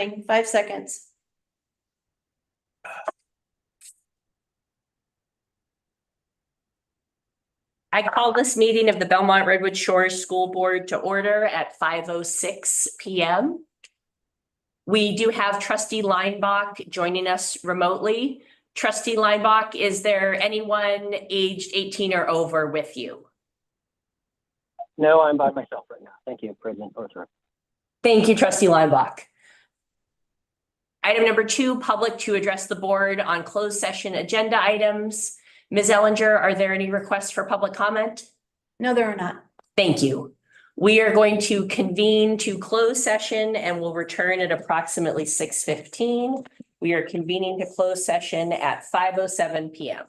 5 seconds. I call this meeting of the Belmont-Redwood Shores School Board to order at 5:06 p.m. We do have Trustee Leinbach joining us remotely. Trustee Leinbach, is there anyone aged 18 or over with you? No, I'm by myself right now. Thank you, President Orther. Thank you, Trustee Leinbach. Item number 2, public to address the board on closed session agenda items. Ms. Ellinger, are there any requests for public comment? No, there are not. Thank you. We are going to convene to close session and we'll return at approximately 6:15. We are convening to close session at 5:07 p.m.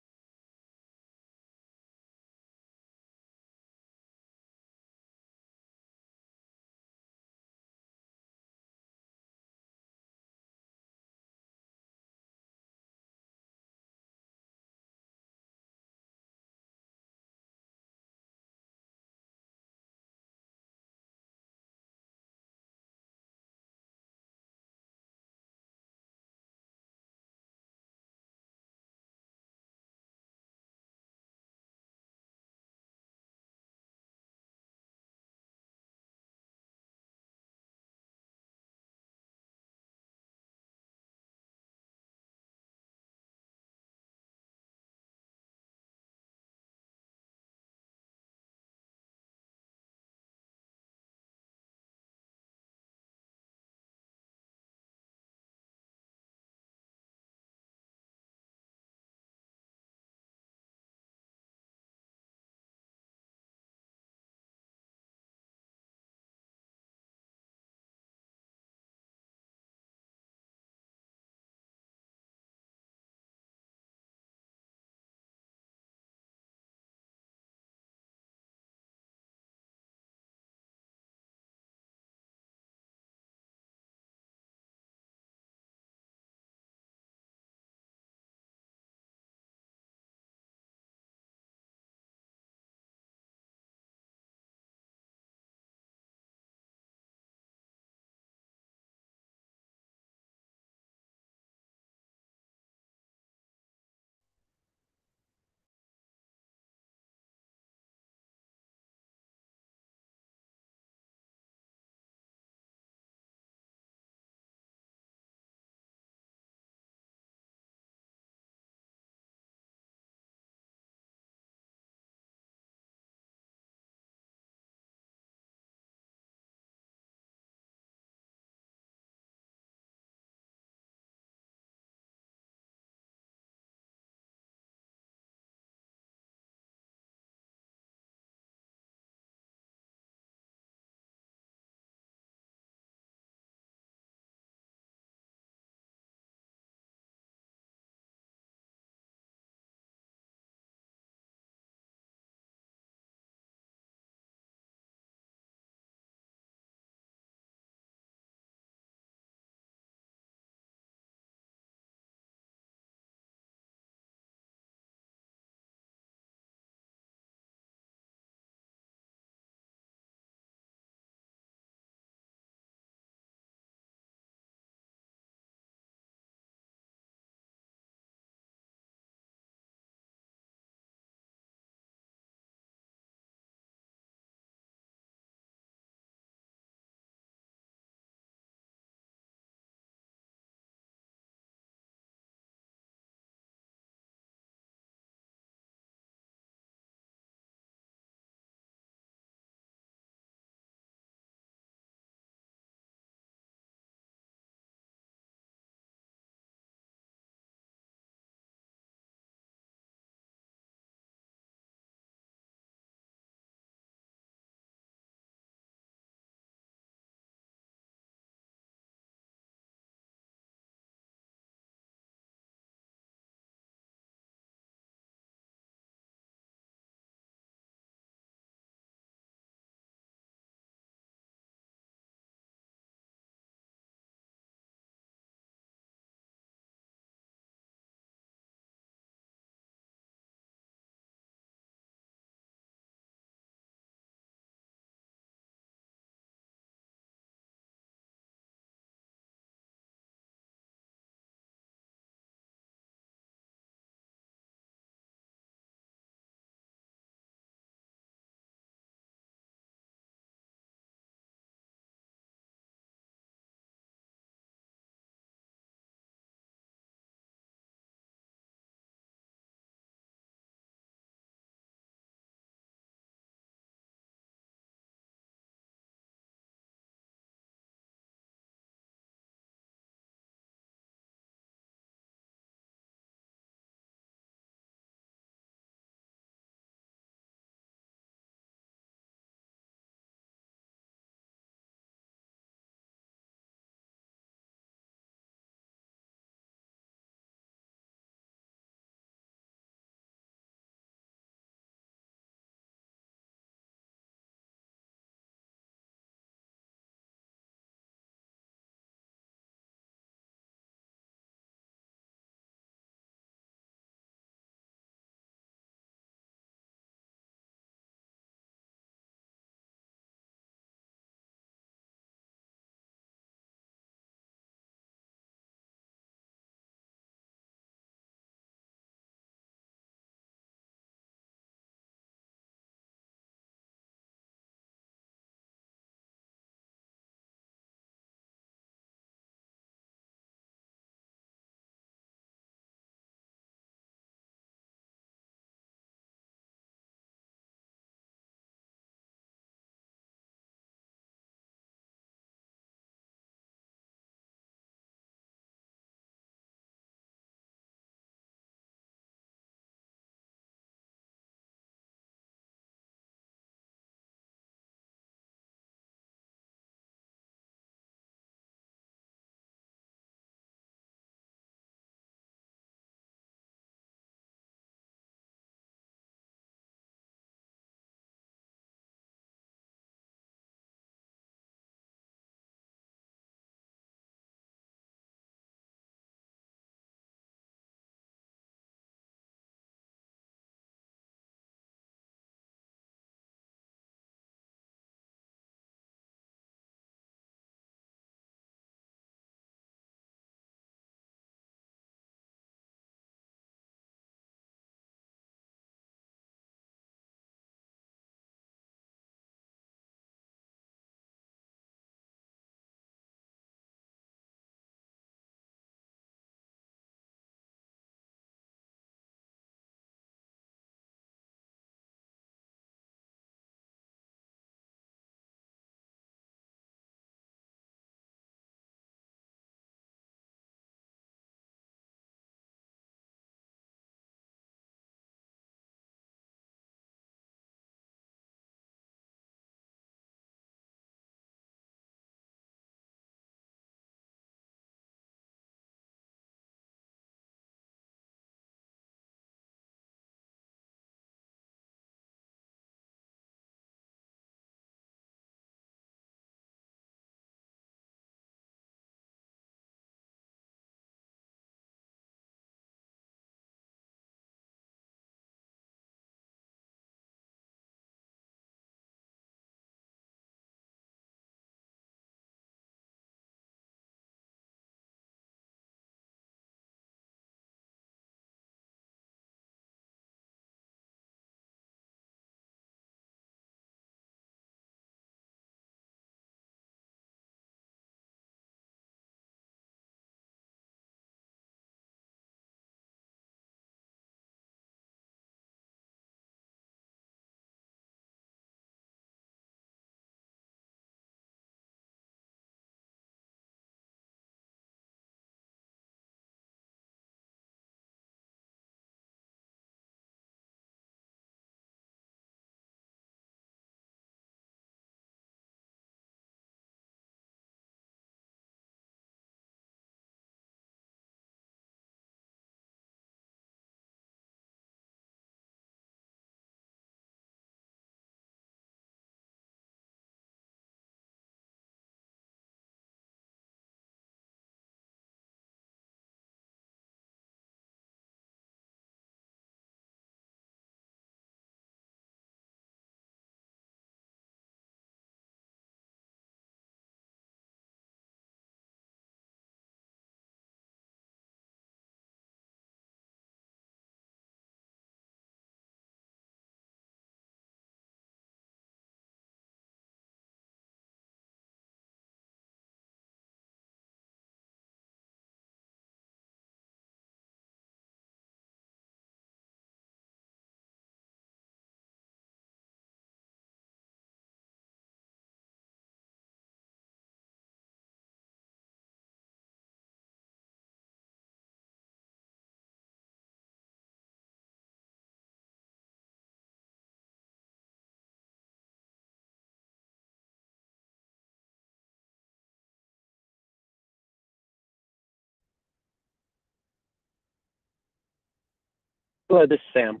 Hello, this is Sam.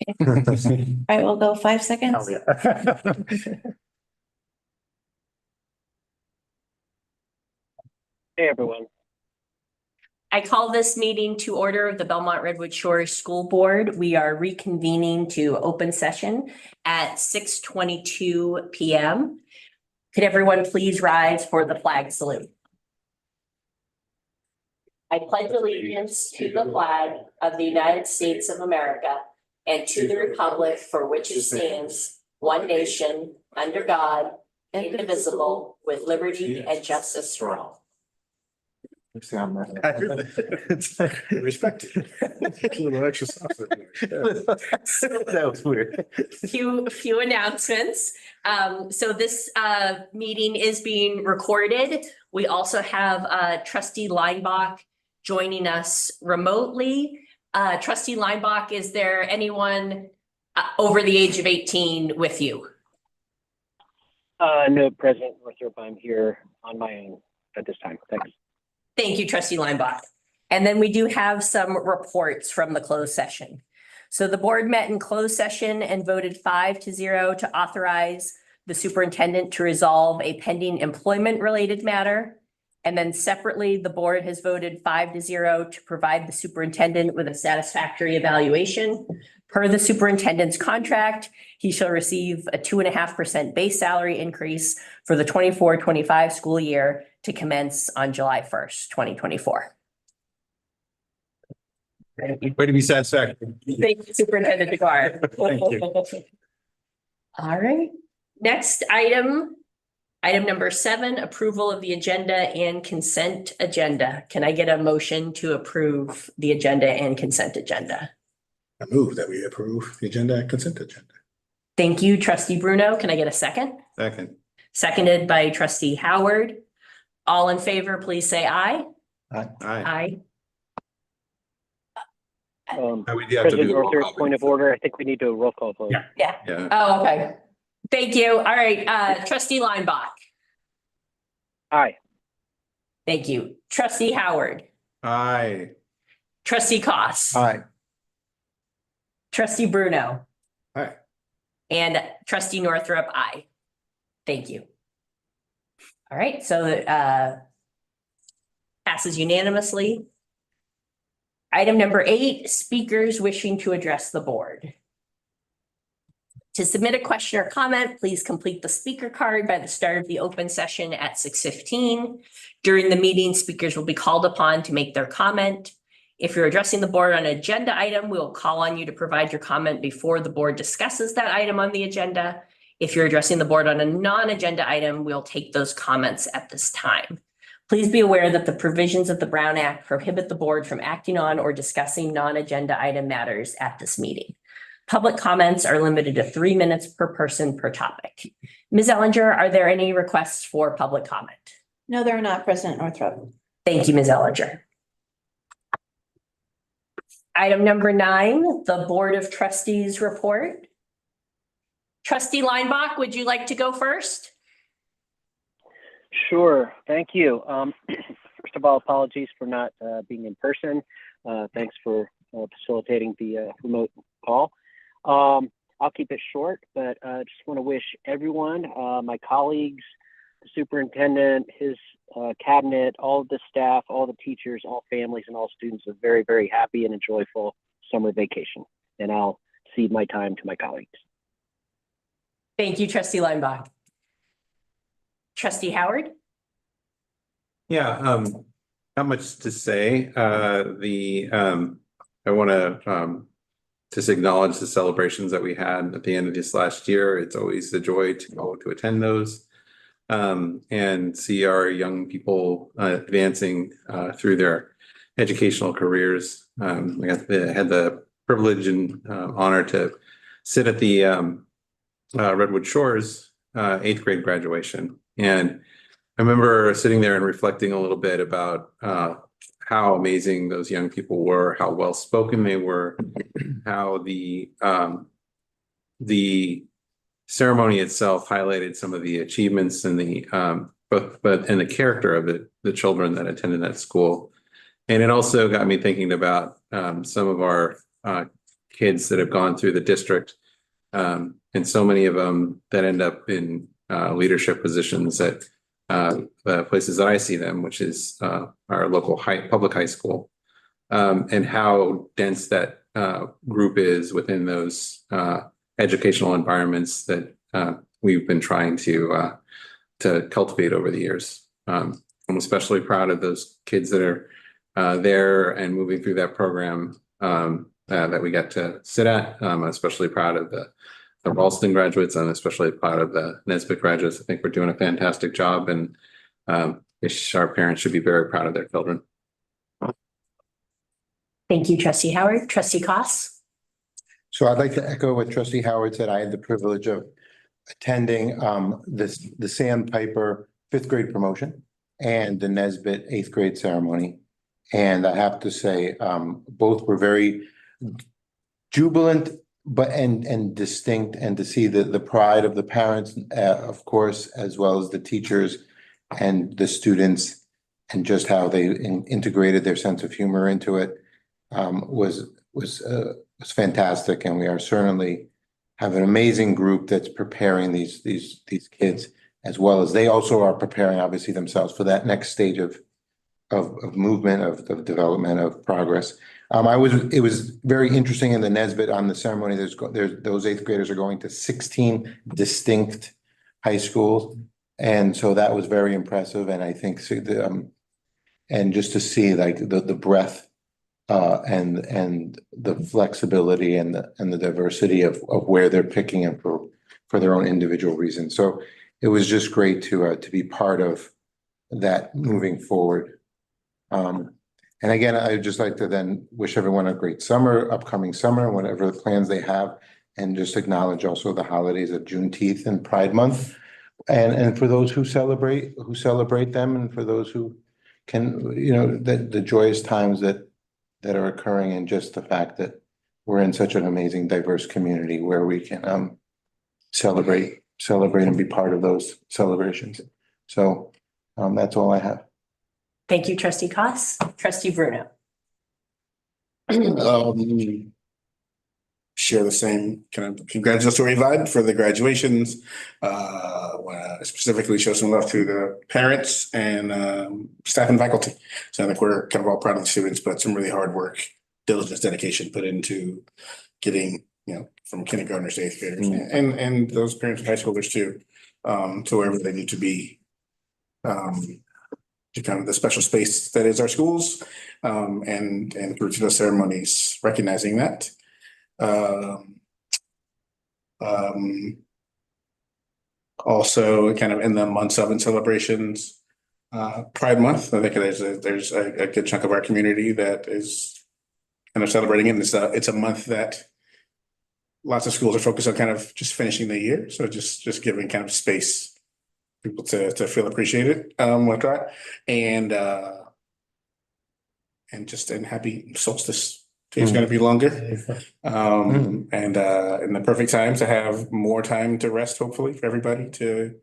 All right, we'll go 5 seconds. Hey, everyone. I call this meeting to order of the Belmont-Redwood Shores School Board. We are reconvening to open session at 6:22 p.m. Could everyone please rise for the flag salute? I pledge allegiance to the flag of the United States of America and to the republic for which it stands, one nation, under God, indivisible, with liberty and justice for all. Respect. Little extra sauce in there. That was weird. Few announcements. So this meeting is being recorded. We also have trustee Linebach joining us remotely. Trustee Linebach, is there anyone over the age of 18 with you? No, President Northrop, I'm here on my own at this time. Thanks. Thank you, trustee Linebach. And then we do have some reports from the closed session. So the board met in closed session and voted 5-0 to authorize the superintendent to resolve a pending employment-related matter. And then separately, the board has voted 5-0 to provide the superintendent with a satisfactory evaluation. Per the superintendent's contract, he shall receive a 2.5% base salary increase for the 24-25 school year to commence on July 1st, 2024. Way to be satisfactory. Thank you, Superintendent DeGuara. Thank you. All right, next item. Item number 7, approval of the agenda and consent agenda. Can I get a motion to approve the agenda and consent agenda? I move that we approve the agenda and consent agenda. Thank you, trustee Bruno. Can I get a second? Second. Seconded by trustee Howard. All in favor, please say aye. Aye. Aye. We do have to President do the roll Northrop, call. point of order. I think we need to do a roll call vote. Yeah. Yeah. Yeah. Oh, okay. Thank you. All right, trustee Linebach. Aye. Thank you. Trustee Howard. Aye. Trustee Koss. Aye. Trustee Bruno. Aye. And trustee Northrop, aye. Thank you. All right, so passes unanimously. Item number 8, speakers wishing to address the board. To submit a question or comment, please complete the speaker card by the start of the open session at 6:15. During the meeting, speakers will be called upon to make their comment. If you're addressing the board on an agenda item, we will call on you to provide your comment before the board discusses that item on the agenda. If you're addressing the board on a non-agenda item, we'll take those comments at this time. Please be aware that the provisions of the Brown Act prohibit the board from acting on or discussing non-agenda item matters at this meeting. Public comments are limited to 3 minutes per person per topic. Ms. Ellinger, are there any requests for public comment? No, they're not, President Northrop. Thank you, Ms. Ellinger. Item number 9, the Board of Trustees report. Trustee Linebach, would you like to go first? Sure. Thank you. First of all, apologies for not being in person. Thanks for facilitating the remote call. I'll keep it short, but just want to wish everyone, my colleagues, the superintendent, his cabinet, all of the staff, all the teachers, all families, and all students a very, very happy and enjoyable summer vacation. And I'll cede my time to my colleagues. Thank you, Trustee Linebach. Trustee Howard? Yeah, not much to say. I want to just acknowledge the celebrations that we had at the end of this last year. It's always a joy to go to attend those and see our young people advancing through their educational careers. I had the privilege and honor to sit at the Redwood Shores 8th grade graduation. And I remember sitting there and reflecting a little bit about how amazing those young people were, how well spoken they were, how the ceremony itself highlighted some of the achievements and the and the character of the children that attended that school. And it also got me thinking about some of our kids that have gone through the district. And so many of them that end up in leadership positions at the places that I see them, which is our local public high school, and how dense that group is within those educational environments that we've been trying to cultivate over the years. I'm especially proud of those kids that are there and moving through that program that we get to sit at. I'm especially proud of the Ralston graduates. I'm especially proud of the Nesbitt graduates. I think we're doing a fantastic job, and our parents should be very proud of their children. Thank you, Trustee Howard. Trustee Costs? So I'd like to echo what Trustee Howard said. I had the privilege of attending the Sandpiper 5th grade promotion and the Nesbitt 8th grade ceremony. And I have to say, both were very jubilant, but and distinct, and to see the pride of the parents, of course, as well as the teachers and the students, and just how they integrated their sense of humor into it was fantastic. And we are certainly have an amazing group that's preparing these kids, as well as they also are preparing, obviously, themselves for that next stage of movement, of development, of progress. It was very interesting in the Nesbitt on the ceremony. There's those 8th graders are going to 16 distinct high schools, and so that was very impressive. And I think and just to see like the breadth and the flexibility and the diversity of where they're picking up for their own individual reasons. So it was just great to be part of that moving forward. And again, I'd just like to then wish everyone a great upcoming summer, whatever the plans they have, and just acknowledge also the holidays of Juneteenth and Pride Month. And for those who celebrate them, and for those who can, the joyous times that are occurring, and just the fact that we're in such an amazing, diverse community where we can celebrate and be part of those celebrations. So that's all I have. Thank you, Trustee Costs. Trustee Bruno? Share the same kind of congratulatory vibe for the graduations. Want to specifically show some love to the parents and staff and faculty. So I think we're kind of all proud of the students, but some really hard work, diligence, dedication put into getting, from kindergartners to 8th graders, and those parents and high schoolers too, to wherever they need to be. To kind of the special space that is our schools, and through to those ceremonies, recognizing that. Also kind of in the months of and celebrations, Pride Month, I think there's a good chunk of our community that is kind of celebrating it. And it's a month that lots of schools are focused on kind of just finishing the year. So just giving kind of space people to feel appreciated with that, and happy solstice. It's going to be longer, and in the perfect time to have more time to rest, hopefully, for everybody to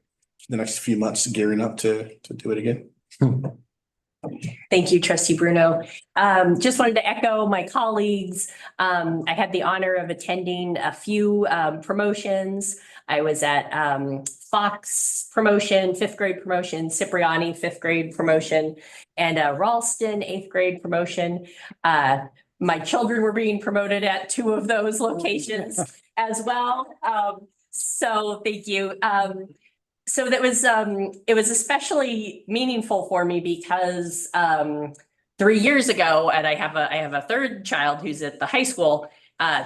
the next few months gearing up to do it again. Thank you, Trustee Bruno. Just wanted to echo my colleagues. I had the honor of attending a few promotions. I was at Fox promotion, 5th grade promotion, Cipriani 5th grade promotion, and Ralston 8th grade promotion. My children were being promoted at 2 of those locations as well. So thank you. So that was it was especially meaningful for me because 3 years ago, and I have a 3rd child who's at the high school.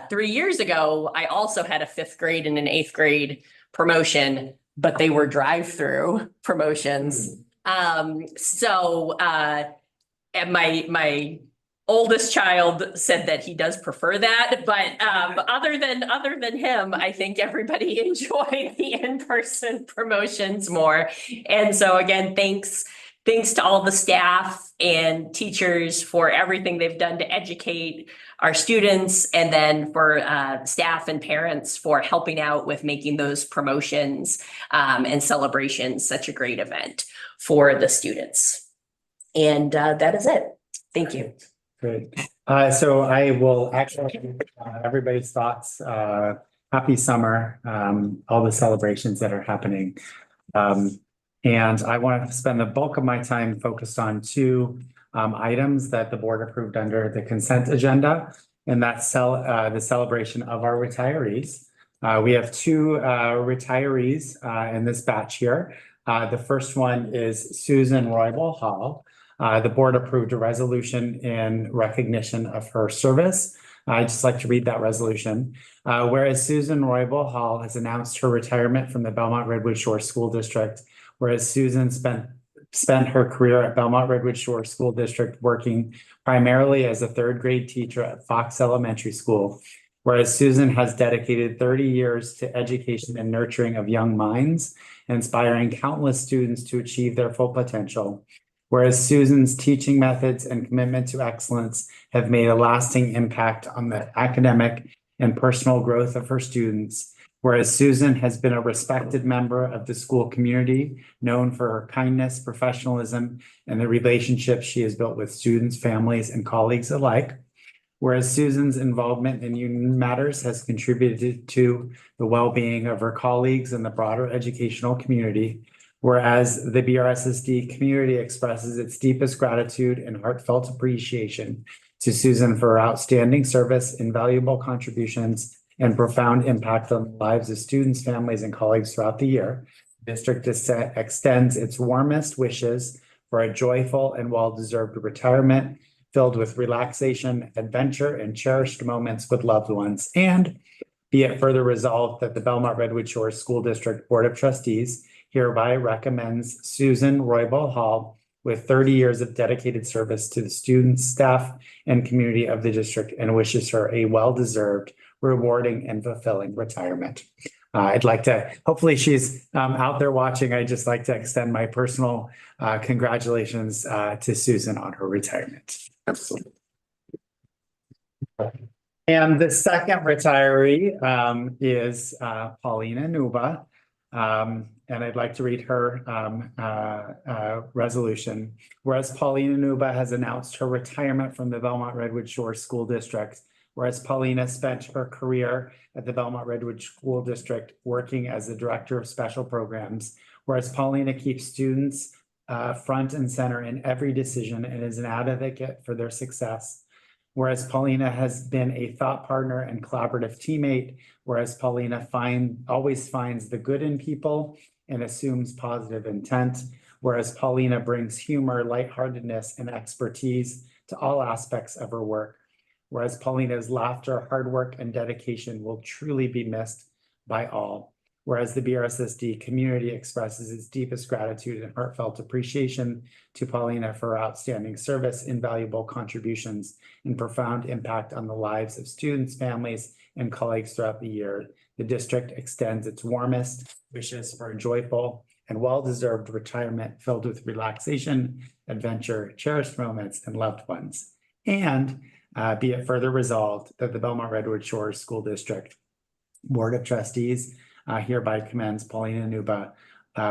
3 years ago, I also had a 5th grade and an 8th grade promotion, but they were drive-through promotions. And my oldest child said that he does prefer that, but other than him, I think everybody enjoyed the in-person promotions more. And so again, thanks to all the staff and teachers for everything they've done to educate our students, and then for staff and parents for helping out with making those promotions and celebrations such a great event for the students. And that is it. Thank you. Great. So I will actually, everybody's thoughts, happy summer, all the celebrations that are happening. And I want to spend the bulk of my time focused on two items that the board approved under the consent agenda. And that's the celebration of our retirees. We have two retirees in this batch here. The first one is Susan Roybal Hall. The board approved a resolution in recognition of her service. I'd just like to read that resolution. Whereas Susan Roybal Hall has announced her retirement from the Belmont-Redwood Shore School District, whereas Susan spent her career at Belmont-Redwood Shore School District working primarily as a third grade teacher at Fox Elementary School, whereas Susan has dedicated 30 years to education and nurturing of young minds, inspiring countless students to achieve their full potential. Whereas Susan's teaching methods and commitment to excellence have made a lasting impact on the academic and personal growth of her students. Whereas Susan has been a respected member of the school community, known for her kindness, professionalism, and the relationships she has built with students, families, and colleagues alike. Whereas Susan's involvement in union matters has contributed to the well-being of her colleagues and the broader educational community. Whereas the BRSSD community expresses its deepest gratitude and heartfelt appreciation to Susan for her outstanding service, invaluable contributions, and profound impact on the lives of students, families, and colleagues throughout the year. The district extends its warmest wishes for a joyful and well-deserved retirement filled with relaxation, adventure, and cherished moments with loved ones. And be it further resolved that the Belmont-Redwood Shore School District Board of Trustees hereby recommends Susan Roybal Hall with 30 years of dedicated service to the students, staff, and community of the district and wishes her a well-deserved, rewarding, and fulfilling retirement. I'd like to, hopefully she's out there watching. I'd just like to extend my personal congratulations to Susan on her retirement. Absolutely. And the second retiree is Paulina Nuba. And I'd like to read her resolution. Whereas Paulina Nuba has announced her retirement from the Belmont-Redwood Shore School District, whereas Paulina spent her career at the Belmont-Redwood School District working as the Director of Special Programs, whereas Paulina keeps students front and center in every decision and is an advocate for their success. Whereas Paulina has been a thought partner and collaborative teammate, whereas Paulina always finds the good in people and assumes positive intent, whereas Paulina brings humor, lightheartedness, and expertise to all aspects of her work, whereas Paulina's laughter, hard work, and dedication will truly be missed by all. Whereas the BRSSD community expresses its deepest gratitude and heartfelt appreciation to Paulina for her outstanding service, invaluable contributions, and profound impact on the lives of students, families, and colleagues throughout the year. The district extends its warmest wishes for a joyful and well-deserved retirement filled with relaxation, adventure, cherished moments, and loved ones. And be it further resolved that the Belmont-Redwood Shores School District Board of Trustees hereby commends Paulina Nuba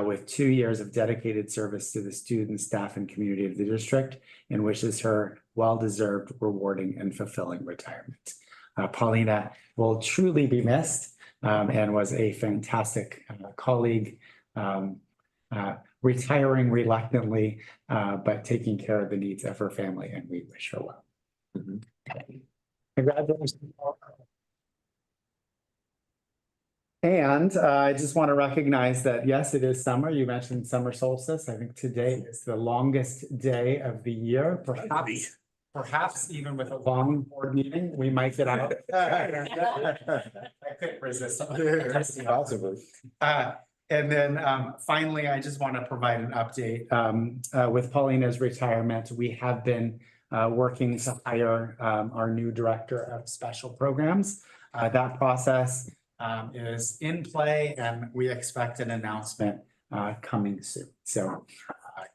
with 2 years of dedicated service to the students, staff, and community of the district and wishes her well-deserved, rewarding, and fulfilling retirement. Paulina will truly be missed and was a fantastic colleague, retiring reluctantly, but taking care of the needs of her family, and we wish her well. Congratulations. And I just want to recognize that, yes, it is summer. You mentioned summer solstice. I think today is the longest day of the year. Perhaps even with a long board meeting, we might get out. I couldn't resist. Possibly. And then finally, I just want to provide an update. With Paulina's retirement, we have been working to hire our new director of special programs. That process is in play, and we expect an announcement coming soon. So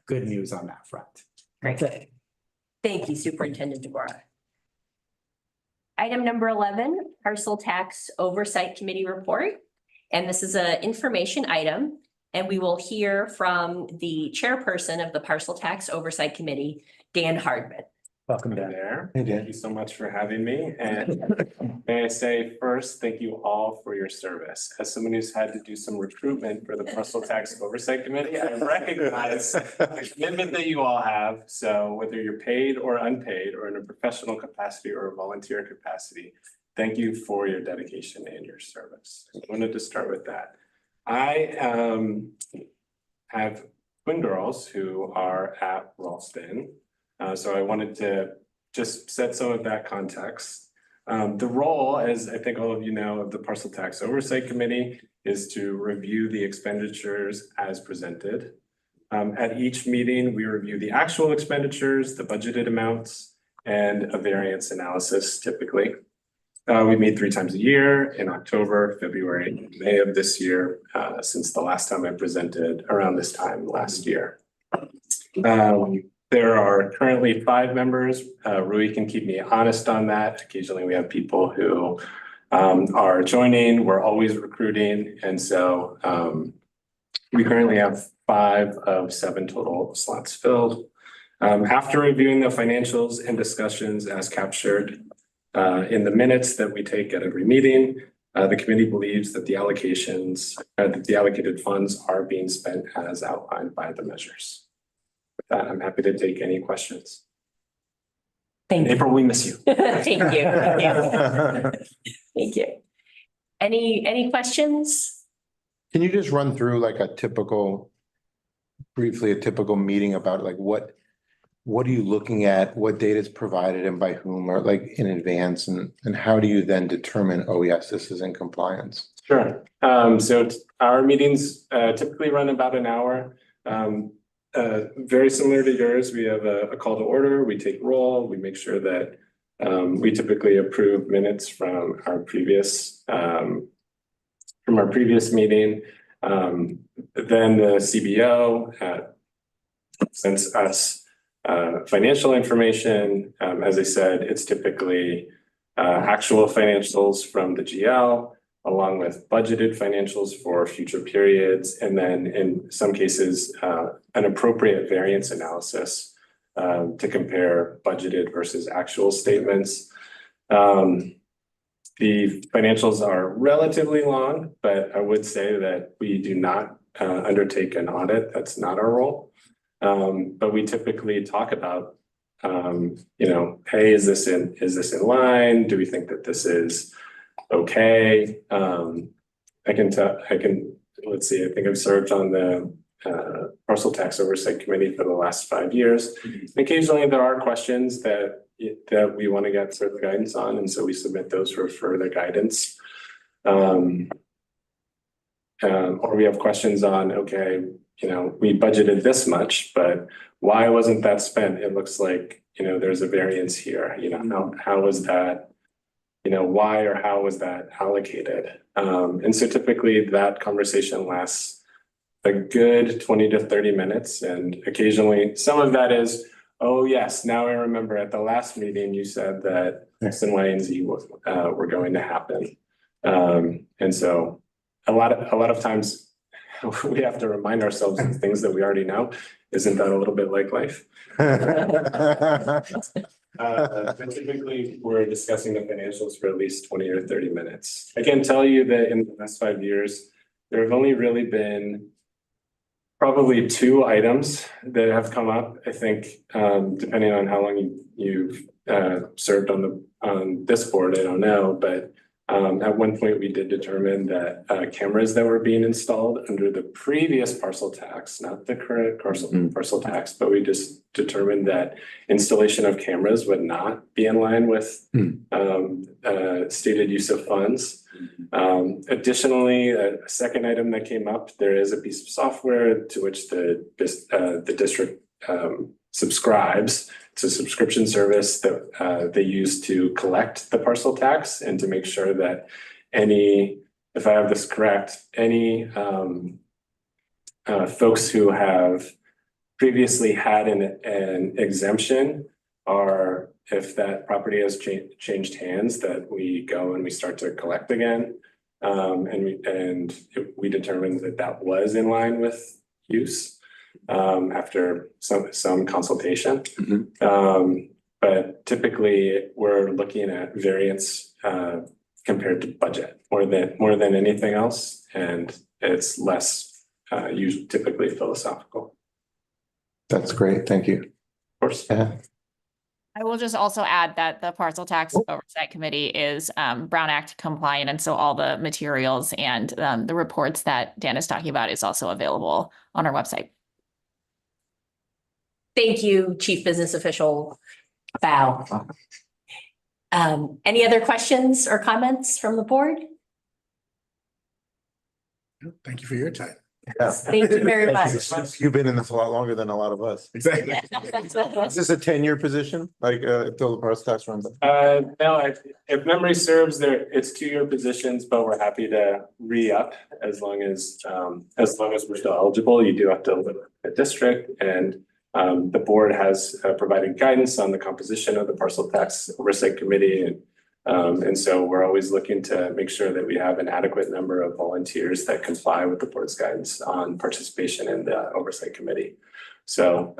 good news on that front. Great. Okay. Thank you, Superintendent DeBora. Item number 11, Parcel Tax Oversight Committee Report. And this is an information item, and we will hear from the chairperson of the Parcel Tax Oversight Committee, Dan Hardman. Welcome, Hi Dan. there. Hey, Dan. Thank you so much for having me. And may I say first, thank you all for your service. As someone who's had to do some recruitment for the Parcel Tax Oversight Committee, I recognize the commitment that you all have. So whether you're paid or unpaid, or in a professional capacity or a volunteer capacity, thank you for your dedication and your service. I wanted to start with that. I have twin girls who are at Ralston. So I wanted to just set some of that context. The role, as I think all of you know, of the Parcel Tax Oversight Committee is to review the expenditures as presented. At each meeting, we review the actual expenditures, the budgeted amounts, and a variance analysis typically. We meet 3 times a year in October, February, and May of this year, since the last time I presented around this time last year. There are currently 5 members. Rui can keep me honest on that. Occasionally we have people who are joining. We're always recruiting. And so we currently have 5 of 7 total slots filled. After reviewing the financials and discussions as captured in the minutes that we take at every meeting, the committee believes that the allocated funds are being spent as outlined by the measures. With that, I'm happy to take any questions. Thank you. April, we miss you. Thank you. Thank you. Any questions? Can you just run through like briefly a typical meeting about like what are you looking at, what data is provided and by whom, or like in advance, and how do you then determine, oh yes, this is in compliance? Sure. So our meetings typically run about an hour. Very similar to yours, we have a call to order, we take roll, we make sure that we typically approve minutes from our previous meeting. Then the CBO sends us financial information. As I said, it's typically actual financials from the GL, along with budgeted financials for future periods, and then in some cases, an appropriate variance analysis to compare budgeted versus actual statements. The financials are relatively long, but I would say that we do not undertake an audit. That's not our role. But we typically talk about, hey, is this in line? Do we think that this is okay? Let's see, I think I've served on the Parcel Tax Oversight Committee for the last 5 years. Occasionally there are questions that we want to get further guidance on, and so we submit those for further guidance. Or we have questions on, okay, we budgeted this much, but why wasn't that spent? It looks like, there's a variance here, how was that? Why or how was that allocated? And so typically that conversation lasts a good 20 to 30 minutes. And occasionally some of that is, oh yes, now I remember at the last meeting, you said that X and Y and Z were going to happen. And so a lot of times we have to remind ourselves of things that we already know. Isn't that a little bit like life? But typically we're discussing the financials for at least 20 or 30 minutes. I can tell you that in the last 5 years, there have only really been probably 2 items that have come up. I think, depending on how long you've served on this board, I don't know, but at one point we did determine that cameras that were being installed under the previous parcel tax, not the current parcel tax, but we just determined that installation of cameras would not be in line with stated use of funds. Additionally, a second item that came up, there is a piece of software to which the district subscribes. It's a subscription service that they use to collect the parcel tax and to make sure that if I have this correct, any folks who have previously had an exemption, or if that property has changed hands, that we go and we start to collect again. And we determined that was in line with use. After some consultation. But typically, we're looking at variance compared to budget more than anything else, and it's less usually typically philosophical. That's great. Thank you. Of course. Yeah. I will just also add that the Parcel Tax Oversight Committee is Brown Act compliant, and so all the materials and the reports that Dan is talking about is also available on our website. Thank you, Chief Business Official Bao. Any other questions or comments from the board? Thank you for your time. Thank you very much. You've been in this a lot longer than a lot of us. Exactly. Is this a 10-year position, like, until the parcel tax runs out? No, if memory serves, it's 2-year positions, but we're happy to re-up as long as we're still eligible. You do have to live in a district, and the board has provided guidance on the composition of the Parcel Tax Oversight Committee, and so we're always looking to make sure that we have an adequate number of volunteers that comply with the board's guidance on participation in the Oversight Committee. So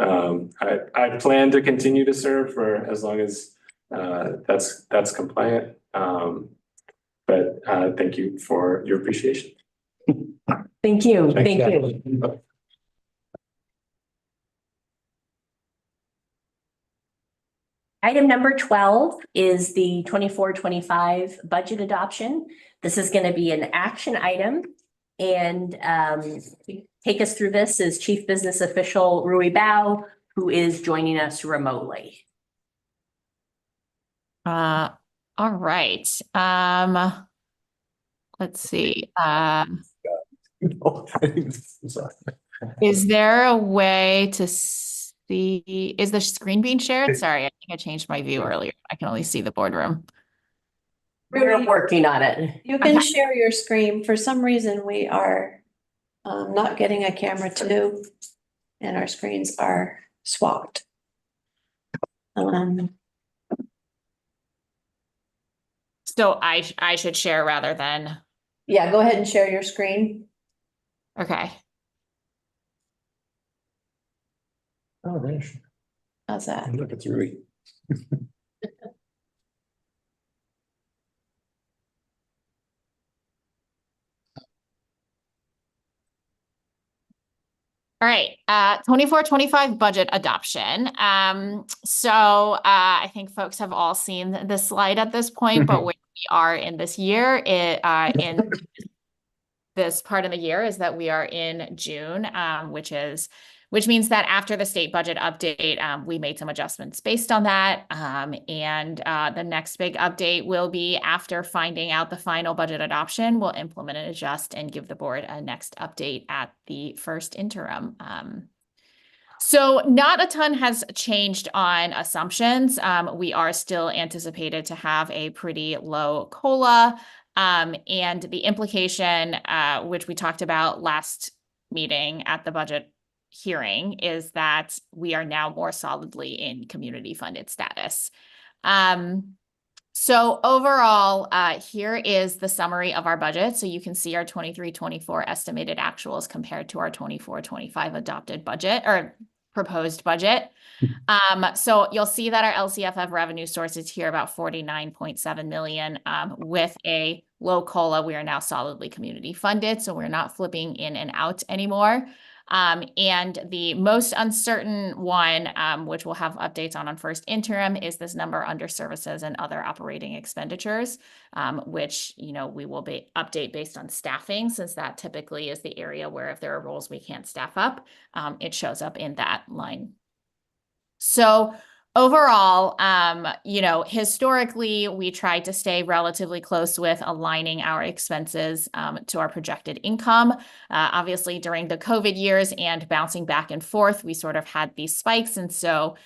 I plan to continue to serve for as long as that's compliant. But thank you for your appreciation. Thank you. Thank you. Item number 12 is the 24-25 budget adoption. This is going to be an action item, and take us through this is Chief Business Official Rui Bao, who is joining us remotely. All right. Let's see. Is there a way to see, is the screen being shared? Sorry, I think I changed my view earlier. I can only see the boardroom. We're working on it. You can share your screen. For some reason, we are not getting a camera too, and our screens are swapped. So I should share rather than. Yeah, go ahead and share your screen. Okay. Oh, there's. How's that? Look, it's really. All right, 24-25 budget adoption. I think folks have all seen this slide at this point, but where we are in this year, in this part of the year is that we are in June, which means that after the state budget update, we made some adjustments based on that. The next big update will be after finding out the final budget adoption, we'll implement and adjust and give the board a next update at the first interim. So not a ton has changed on assumptions. We are still anticipated to have a pretty low COLA. And the implication, which we talked about last meeting at the budget hearing, is that we are now more solidly in community funded status. So overall, here is the summary of our budget. So you can see our 23-24 estimated actuals compared to our 24-25 adopted budget or proposed budget. So you'll see that our LCFF revenue source is here about 49.7 million. With a low COLA, we are now solidly community funded, so we're not flipping in and out anymore. And the most uncertain one, which we'll have updates on first interim, is this number under services and other operating expenditures, which, we will update based on staffing, since that typically is the area where if there are roles we can't staff up, it shows up in that line. So overall, historically, we tried to stay relatively close with aligning our expenses to our projected income. Obviously, during the COVID years and bouncing back and forth, we sort of had these spikes. And so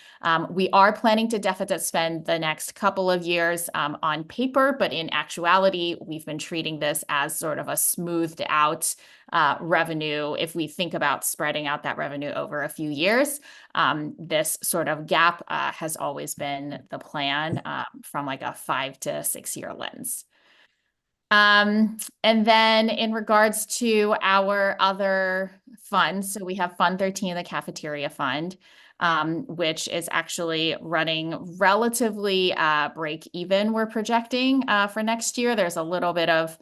we are planning to deficit spend the next couple of years on paper, but in actuality, we've been treating this as sort of a smoothed out revenue. If we think about spreading out that revenue over a few years, this sort of gap has always been the plan from like a 5 to 6 year lens. And then in regards to our other funds, so we have Fund 13, the cafeteria fund. which is actually running relatively break even, we're projecting for next year. There's a little bit of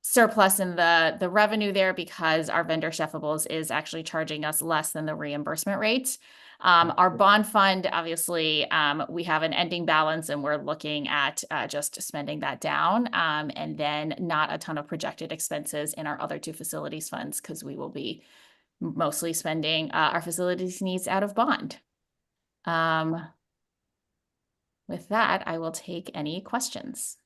surplus in the revenue there because our vendor Chefables is actually charging us less than the reimbursement rates. Our bond fund, obviously, we have an ending balance and we're looking at just spending that down, and then not a ton of projected expenses in our other two facilities funds because we will be mostly spending our facilities needs out of bond. With that, I will take any questions.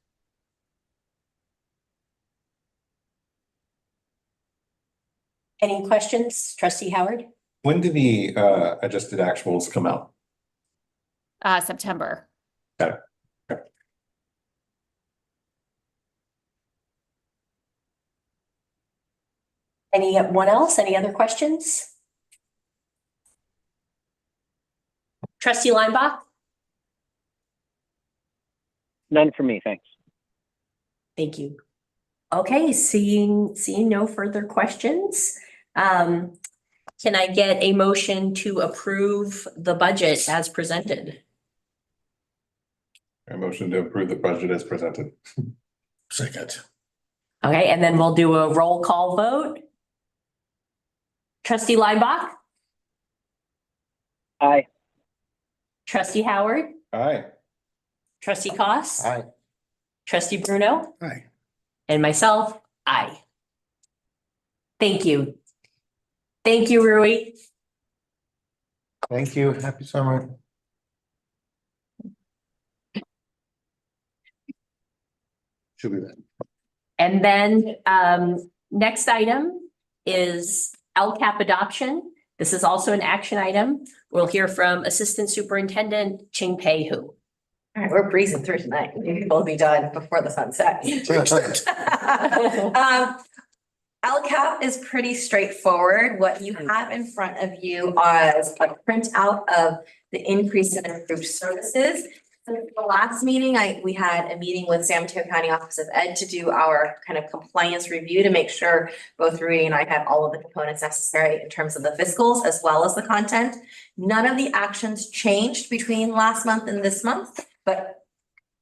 Any questions, Trustee Howard? When do the adjusted actuals come out? September. Okay. Anyone else? Any other questions? Trustee Linebaugh? None for me, thanks. Thank you. Okay, seeing no further questions. Can I get a motion to approve the budget as presented? A motion to approve the budget as presented. Second. Okay, and then we'll do a roll call vote. Trustee Linebaugh? Aye. Trustee Howard? Aye. Trustee Cost? Aye. Trustee Bruno? Aye. And myself, aye. Thank you. Thank you, Rui. Thank you. Happy summer. Should be that. And then next item is LCAP adoption. This is also an action item. We'll hear from Assistant Superintendent Ching Pei Hu. All right, we're breezing through tonight. Maybe we'll be done before the sun sets. LCAP is pretty straightforward. What you have in front of you is a printout of the increase in improved services. Since the last meeting, we had a meeting with San Mateo County Office of Ed to do our kind of compliance review to make sure both Rui and I have all of the components necessary in terms of the fiscals as well as the content. None of the actions changed between last month and this month, but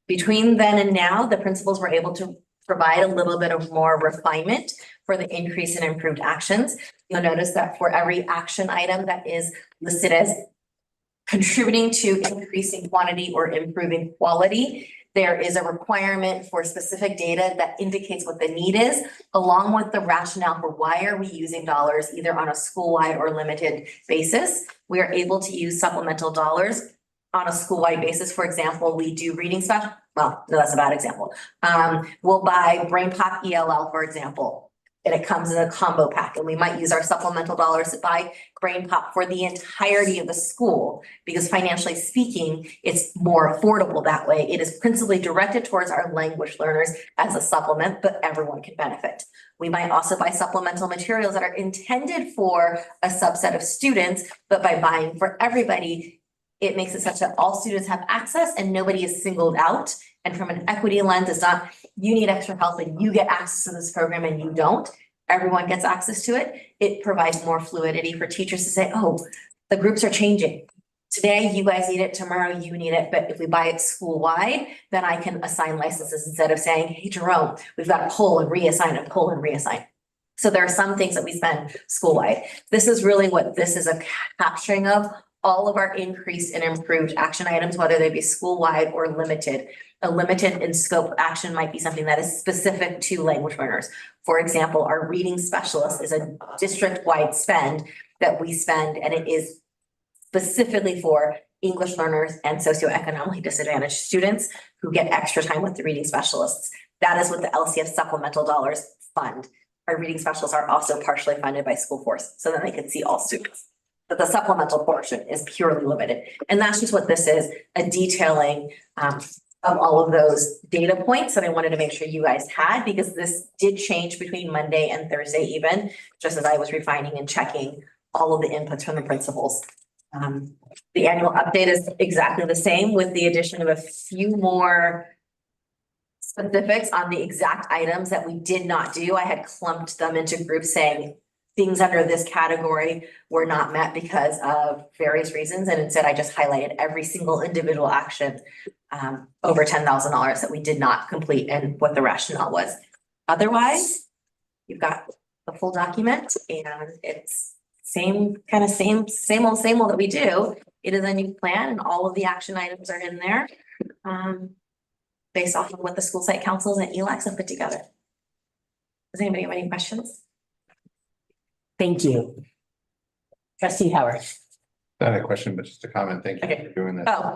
between then and now, the principals were able to provide a little bit of more refinement for the increase in improved actions. You'll notice that for every action item that is listed as contributing to increasing quantity or improving quality, there is a requirement for specific data that indicates what the need is, along with the rationale for why are we using dollars either on a school-wide or limited basis. We are able to use supplemental dollars on a school-wide basis. For example, we do reading special. Well, no, that's a bad example. We'll buy Brain Pop ELL, for example, and it comes in a combo pack, and we might use our supplemental dollars to buy Brain Pop for the entirety of the school, because financially speaking, it's more affordable that way. It is principally directed towards our language learners as a supplement, but everyone can benefit. We might also buy supplemental materials that are intended for a subset of students, but by buying for everybody, it makes it such that all students have access and nobody is singled out. And from an equity lens, it's not you need extra help and you get access to this program and you don't. Everyone gets access to it. It provides more fluidity for teachers to say, oh, the groups are changing. Today, you guys need it. Tomorrow, you need it. But if we buy it school-wide, then I can assign licenses instead of saying, hey, Jerome, we've got to pull and reassign and pull and reassign. So there are some things that we spend school-wide. This is really what this is a capturing of. All of our increased and improved action items, whether they be school-wide or limited. A limited in scope action might be something that is specific to language learners. For example, our reading specialist is a district-wide spend that we spend, and it is specifically for English learners and socioeconomically disadvantaged students who get extra time with the reading specialists. That is what the LCF supplemental dollars fund. Our reading specialists are also partially funded by School Force, so that they can see all students. But the supplemental portion is purely limited. And that's just what this is, a detailing of all of those data points that I wanted to make sure you guys had, because this did change between Monday and Thursday even, just as I was refining and checking all of the inputs from the principals. The annual update is exactly the same with the addition of a few more specifics on the exact items that we did not do. I had clumped them into groups saying, things under this category were not met because of various reasons, and instead I just highlighted every single individual action over $10,000 that we did not complete and what the rationale was. Otherwise, you've got the full document and it's same old that we do. It is a new plan and all of the action items are in there. Based off of what the school site councils and ELACs have put together. Does anybody have any questions? Thank you. Trustee Howard. Not a question, but just a comment. Thank you Okay. for doing this. Oh.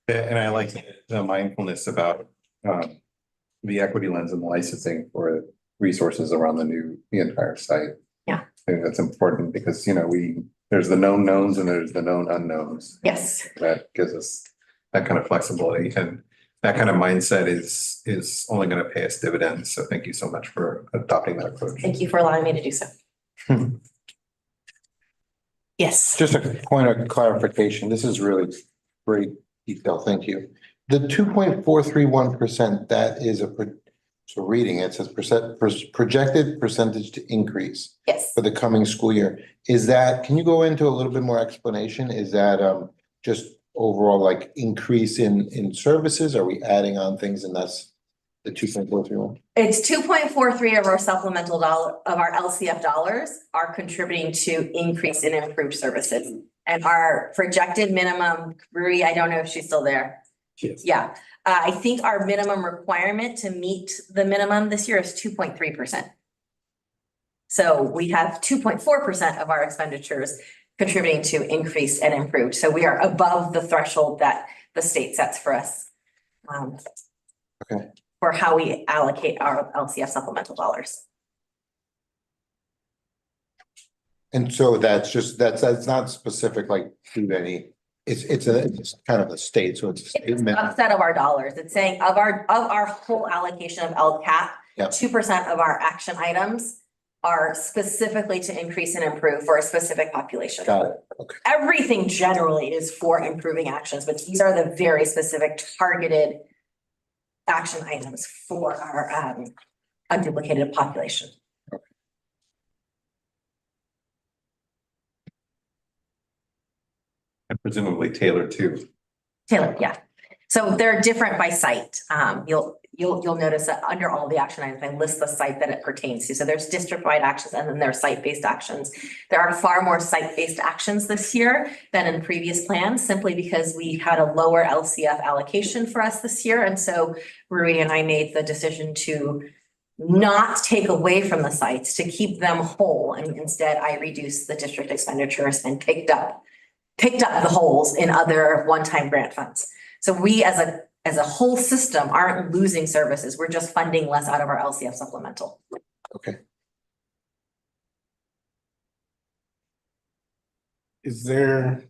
And I like the mindfulness about the equity lens and the licensing for resources around the entire site. Yeah. I think that's important because, you know, there's the known knowns and there's the known unknowns. Yes. That gives us that kind of flexibility, and that kind of mindset is only going to pay us dividends. So thank you so much for adopting that approach. Thank you for allowing me to do so. Yes. Just a point of clarification. This is really great detail. Thank you. The 2.431%, that is so reading it says projected percentage to increase Yes. for the coming school year. Is that, can you go into a little bit more explanation? Is that just overall like increase in services? Are we adding on things and that's the 2.431? It's 2.43 of our supplemental dollar of our LCF dollars are contributing to increase in improved services. And our projected minimum, Rui, I don't know if she's still there. Yes. Yeah, I think our minimum requirement to meet the minimum this year is 2.3%. So we have 2.4% of our expenditures contributing to increase and improved. So we are above the threshold that the state sets for us. Okay. For how we allocate our LCF supplemental dollars. And so that's not specific like to any, it's kind of a state, so it's a It's a statement. subset of our dollars. It's saying of our whole allocation of LCAP, Yeah. 2% of our action items are specifically to increase and improve for a specific population. Got it. Okay. Everything generally is for improving actions, but these are the very specific targeted action items for our unduplicated population. And presumably tailored too. Taylor, yeah. So they're different by site. You'll notice that under all the action items, I list the site that it pertains to. So there's district-wide actions and then there's site-based actions. There are far more site-based actions this year than in previous plans, simply because we had a lower LCF allocation for us this year. And so Rui and I made the decision to not take away from the sites, to keep them whole. And instead I reduced the district expenditures and picked up the holes in other one-time grant funds. So we as a whole system aren't losing services. We're just funding less out of our LCF supplemental. Okay. Is there,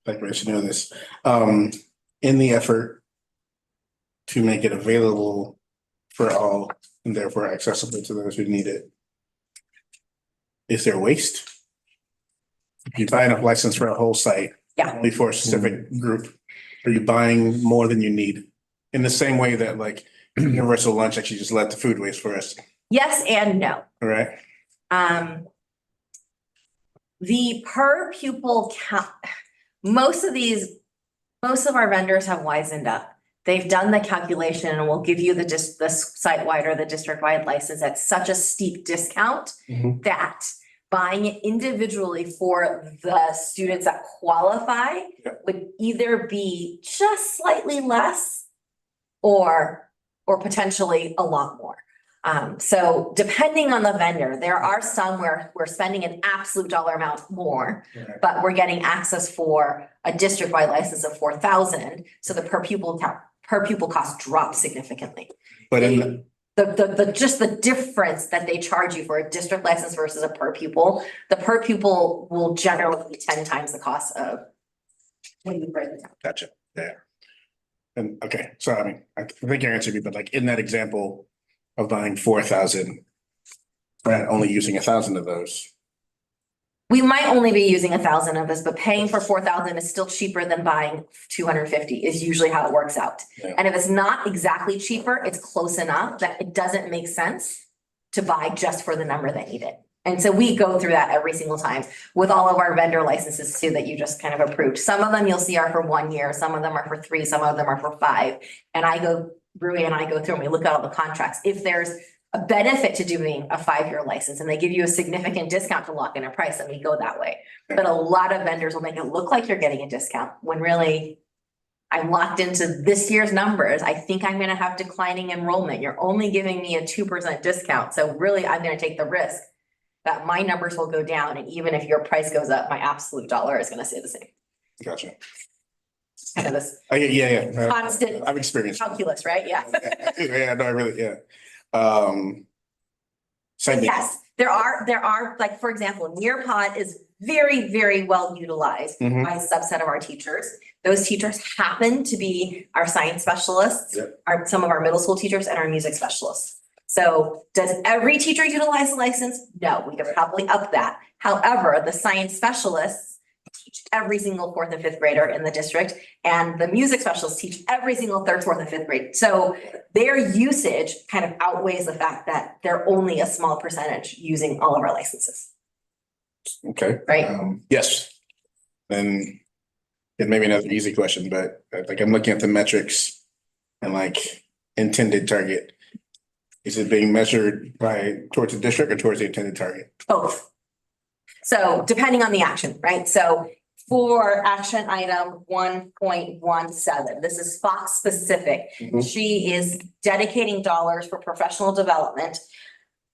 like I should know this, in the effort to make it available for all and therefore accessible to those who need it, is there waste? If you buy enough license for a whole site, Yeah. only for a specific group, are you buying more than you need? In the same way that like universal lunch actually just let the food waste for us, Yes and no. all right? The per pupil count, most of our vendors have wisened up. They've done the calculation and will give you the site-wide or the district-wide license at such a steep discount that buying it individually for the students that qualify would either be just slightly less or potentially a lot more. So depending on the vendor, there are some where we're spending an absolute dollar amount more, but we're getting access for a district-wide license of 4,000. So the per pupil cost drops significantly. But in Just the difference that they charge you for a district license versus a per pupil, the per pupil will generally be 10 times the cost of. When you break it down. Gotcha, yeah. And okay, so I mean, I think you answered me, but like in that example of buying 4,000, and only using 1,000 of those. We might only be using 1,000 of this, but paying for 4,000 is still cheaper than buying 250 is usually how it works out. Yeah. And if it's not exactly cheaper, it's close enough that it doesn't make sense to buy just for the number that need it. And so we go through that every single time with all of our vendor licenses too, that you just kind of approved. Some of them you'll see are for 1 year, some of them are for 3, some of them are for 5. And Rui and I go through and we look at all the contracts. If there's a benefit to doing a 5-year license and they give you a significant discount to lock in a price, then we go that way. But a lot of vendors will make it look like you're getting a discount when really I'm locked into this year's numbers. I think I'm gonna have declining enrollment. You're only giving me a 2% discount. So really, I'm gonna take the risk that my numbers will go down. And even if your price goes up, my absolute dollar is gonna stay the same. Gotcha. Kind of this Yeah. constant I've experienced. calculus, right? Yeah. Yeah, no, I really, yeah. Same thing. Yes, there are, like, for example, Nearpod is very, very well utilized Mhm. by a subset of our teachers. Those teachers happen to be our science specialists, Yep. some of our middle school teachers and our music specialists. So does every teacher utilize the license? No, we could probably up that. However, the science specialists teach every single 4th and 5th grader in the district, and the music specialists teach every single 3rd, 4th, and 5th grade. So their usage kind of outweighs the fact that they're only a small percentage using all of our licenses. Okay. Right. Yes. And it may be another easy question, but like I'm looking at the metrics and like intended target. Is it being measured towards the district or towards the intended target? Both. So depending on the action, right? So for action item 1.17, this is Fox specific. Mhm. She is dedicating dollars for professional development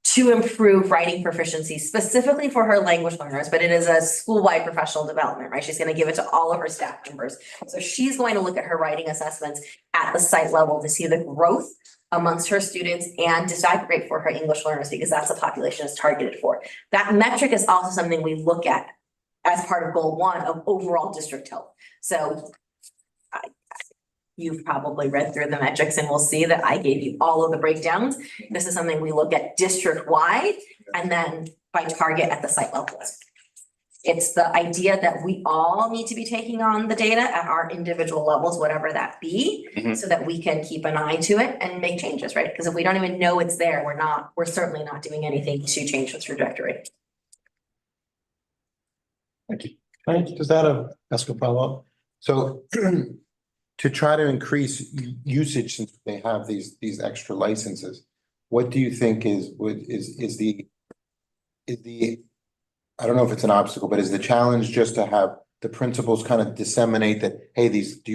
to improve writing proficiency, specifically for her language learners, but it is a school-wide professional development, right? She's gonna give it to all of her staff members. So she's going to look at her writing assessments at the site level to see the growth amongst her students and disaggregate for her English learners, because that's the population it's targeted for. That metric is also something we look at as part of goal 1 of overall district health. So you've probably read through the metrics and we'll see that I gave you all of the breakdowns. This is something we look at district-wide and then by target at the site level. It's the idea that we all need to be taking on the data at our individual levels, whatever that be, Mhm. so that we can keep an eye to it and make changes, right? Because if we don't even know it's there, we're certainly not doing anything to change the trajectory. Thank you. Can I just ask a follow-up? So to try to increase usage, since they have these extra licenses, what do you think is the I don't know if it's an obstacle, but is the challenge just to have the principals kind of disseminate that, hey,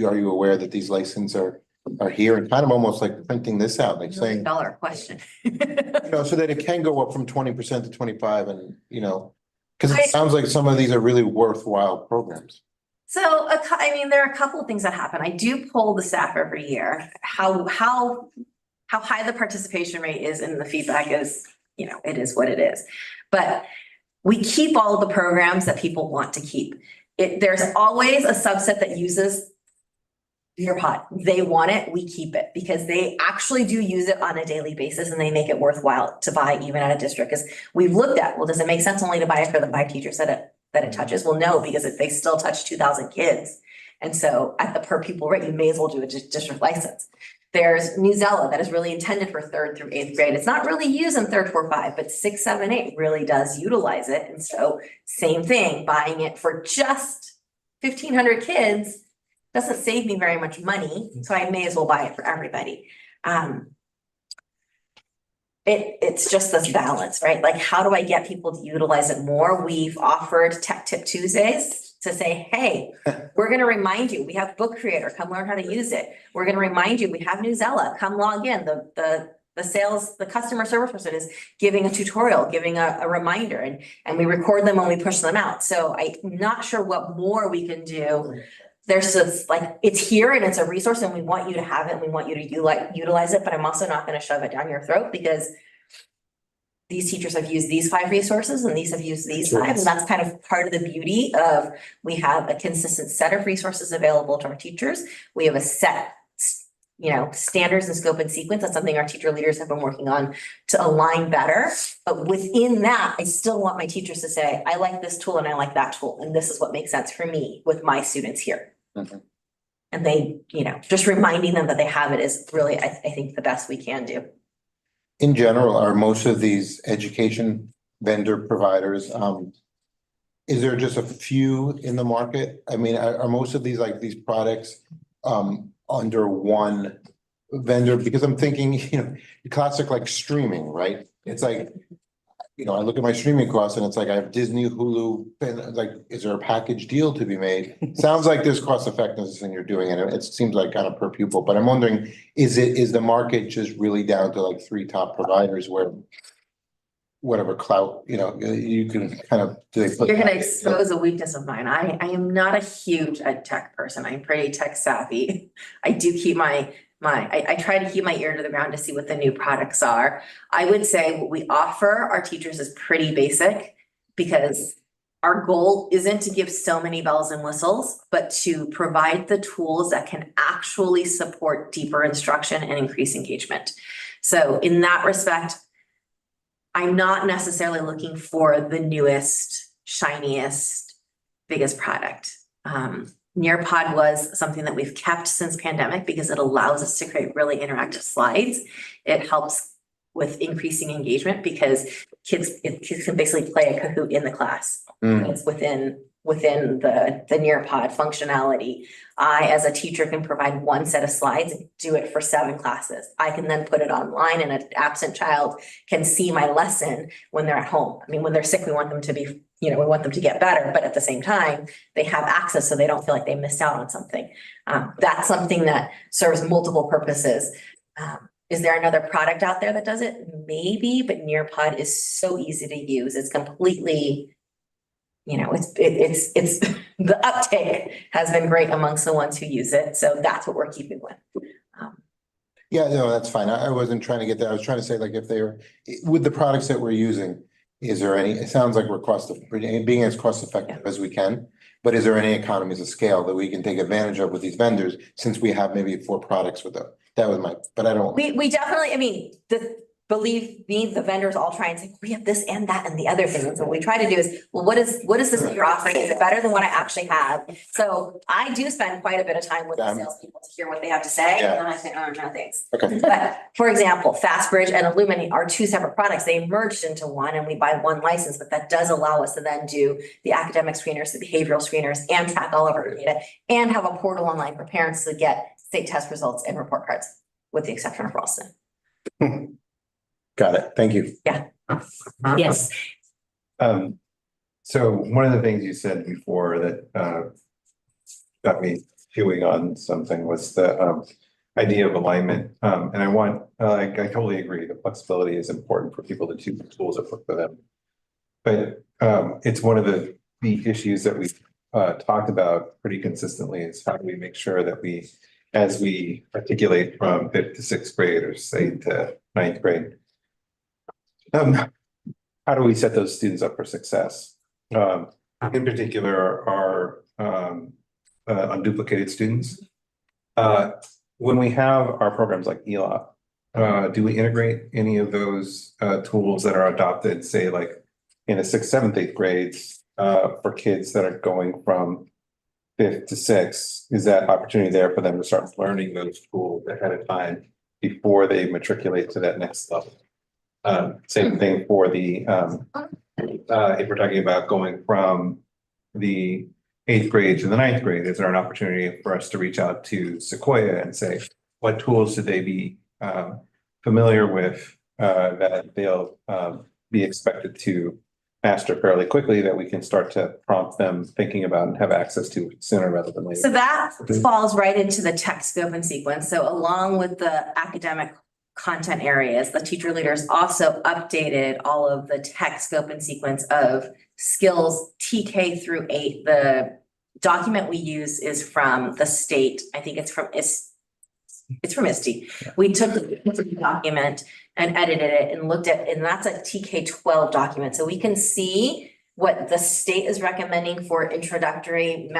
are you aware that these licenses are here, and kind of almost like printing this out, like saying, $1 question. so that it can go up from 20% to 25 and, because I- it sounds like some of these are really worthwhile programs. So, there are a couple of things that happen. I do poll the staff every year, how high the participation rate is, and the feedback is, it is what it is. But we keep all of the programs that people want to keep. There's always a subset that uses Nearpod. They want it, we keep it, because they actually do use it on a daily basis and they make it worthwhile to buy even at a district. Because we've looked at, well, does it make sense only to buy it for the 5 teachers that it touches? Well, no, because if they still touch 2,000 kids. And so at the per pupil rate, you may as well do a district license. There's Newsella that is really intended for 3rd through 8th grade. It's not really used in 3rd, 4th, 5, but 6, 7, 8 really does utilize it. And so same thing, buying it for just 1,500 kids doesn't save me very much money. So I may as well buy it for everybody. It's just this balance, right? Like, how do I get people to utilize it more? We've offered Tech Tip Tuesdays to say, hey, we're going to remind you, we have Book Creator, come learn how to use it. We're going to remind you, we have Newsella, come log in. The customer service person is giving a tutorial, giving a reminder, and we record them when we push them out. So I'm not sure what more we can do. There's just it's here and it's a resource and we want you to have it and we want you to utilize it, but I'm also not going to shove it down your throat, because these teachers have used these 5 resources and these have used these 5. And that's kind of part of the beauty of, we have a consistent set of resources available to our teachers. We have a set, standards and scope and sequence. That's something our teacher leaders have been working on to align better. But within that, I still want my teachers to say, I like this tool and I like that tool. And this is what makes sense for me with my students here. Mm-hmm. And they, just reminding them that they have it is really, I think, the best we can do. in general, are most of these education vendor providers, is there just a few in the market? I mean, are most of these like these products under one vendor? Because I'm thinking, the classic like streaming, right? It's like, I look at my streaming costs and it's like I have Disney, Hulu, and it's like, is there a package deal to be made? Sounds like there's cost effectiveness and you're doing it. It seems like kind of per pupil, but I'm wondering, is the market just really down to like 3 top providers where whatever clout, you can kind of, do they put? You're gonna expose a weakness of mine. I am not a huge ed tech person. I'm pretty tech savvy. I do keep I try to keep my ear to the ground to see what the new products are. I would say what we offer our teachers is pretty basic because our goal isn't to give so many bells and whistles, but to provide the tools that can actually support deeper instruction and increase engagement. So in that respect, I'm not necessarily looking for the newest, shiniest, biggest product. Nearpod was something that we've kept since pandemic because it allows us to create really interactive slides. It helps with increasing engagement because kids can basically play a Kahoot in the class. It's within the Nearpod functionality. I, as a teacher, can provide one set of slides and do it for 7 classes. I can then put it online and an absent child can see my lesson when they're at home. I mean, when they're sick, we want them to be, we want them to get better, but at the same time, they have access so they don't feel like they missed out on something. That's something that serves multiple purposes. Is there another product out there that does it? Maybe, but Nearpod is so easy to use. It's completely, it's the uptake has been great amongst the ones who use it. So that's what we're keeping with. Yeah, no, that's fine. I wasn't trying to get that. I was trying to say, like, if they were, with the products that we're using, is there any, it sounds like we're being as cost effective as we can, but is there any economies of scale that we can take advantage of with these vendors since we have maybe 4 products with them? That was but I don't. We definitely, believe me, the vendors all try and say, we have this and that and the other thing. And so what we try to do is, well, what is this that you're offering? Is it better than what I actually have? So I do spend quite a bit of time with the salespeople to hear what they have to say. Yeah. And then I say, oh, no, thanks. Okay. But for example, FastBridge and Illumini are 2 separate products. They merged into one and we buy one license, but that does allow us to then do the academic screeners, the behavioral screeners, and track all of our data and have a portal online for parents to get state test results and report cards, with the exception of Ralston. Got it. Thank you. Yeah. Yes. So one of the things you said before that got me chewing on something was the idea of alignment. And I totally agree. The flexibility is important for people to choose the tools that work for them. But it's one of the issues that we've talked about pretty consistently is how do we make sure that as we articulate from 5th to 6th grade or say to 9th grade, how do we set those students up for success? In particular, our unduplicated students. When we have our programs like ELA, do we integrate any of those tools that are adopted, say like in the 6th, 7th, 8th grades for kids that are going from 5th to 6th? Is that opportunity there for them to start learning those tools ahead of time before they matriculate to that next level? Same thing for the if we're talking about going from the 8th grade to the 9th grade, is there an opportunity for us to reach out to Sequoia and say, what tools should they be familiar with that they'll be expected to master fairly quickly, that we can start to prompt them thinking about and have access to sooner rather than later? So that falls right into the tech scope and sequence. So along with the academic content areas, the teacher leaders also updated all of the tech scope and sequence of skills TK through 8. The document we use is from the state. I think it's from ISTE. We took the document and edited it and looked at, and that's a TK-12 document. So we can see what the state is recommending for introductory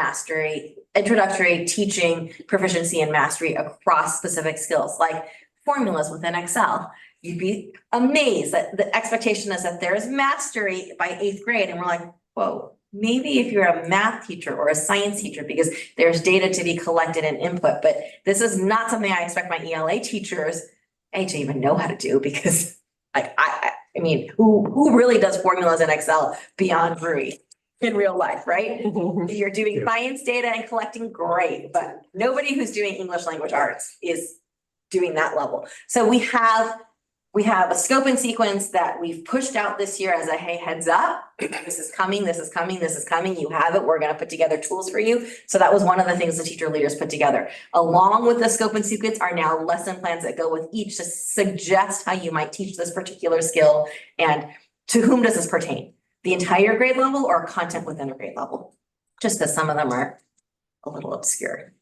teaching proficiency and mastery across specific skills, like formulas within Excel. You'd be amazed that the expectation is that there is mastery by 8th grade. And we're like, whoa, maybe if you're a math teacher or a science teacher, because there's data to be collected and input, but this is not something I expect my ELA teachers to even know how to do, because Like, I mean, who really does formulas in Excel beyond Rui in real life, right? If you're doing science data and collecting, great, but nobody who's doing English language arts is doing that level. So we have a scope and sequence that we've pushed out this year as a, hey, heads up, this is coming, this is coming, this is coming, you have it, we're gonna put together tools for you. So that was one of the things the teacher leaders put together. Along with the scope and sequence are now lesson plans that go with each to suggest how you might teach this particular skill and to whom does this pertain? The entire grade level or content within a grade level? Just because some of them are a little obscure.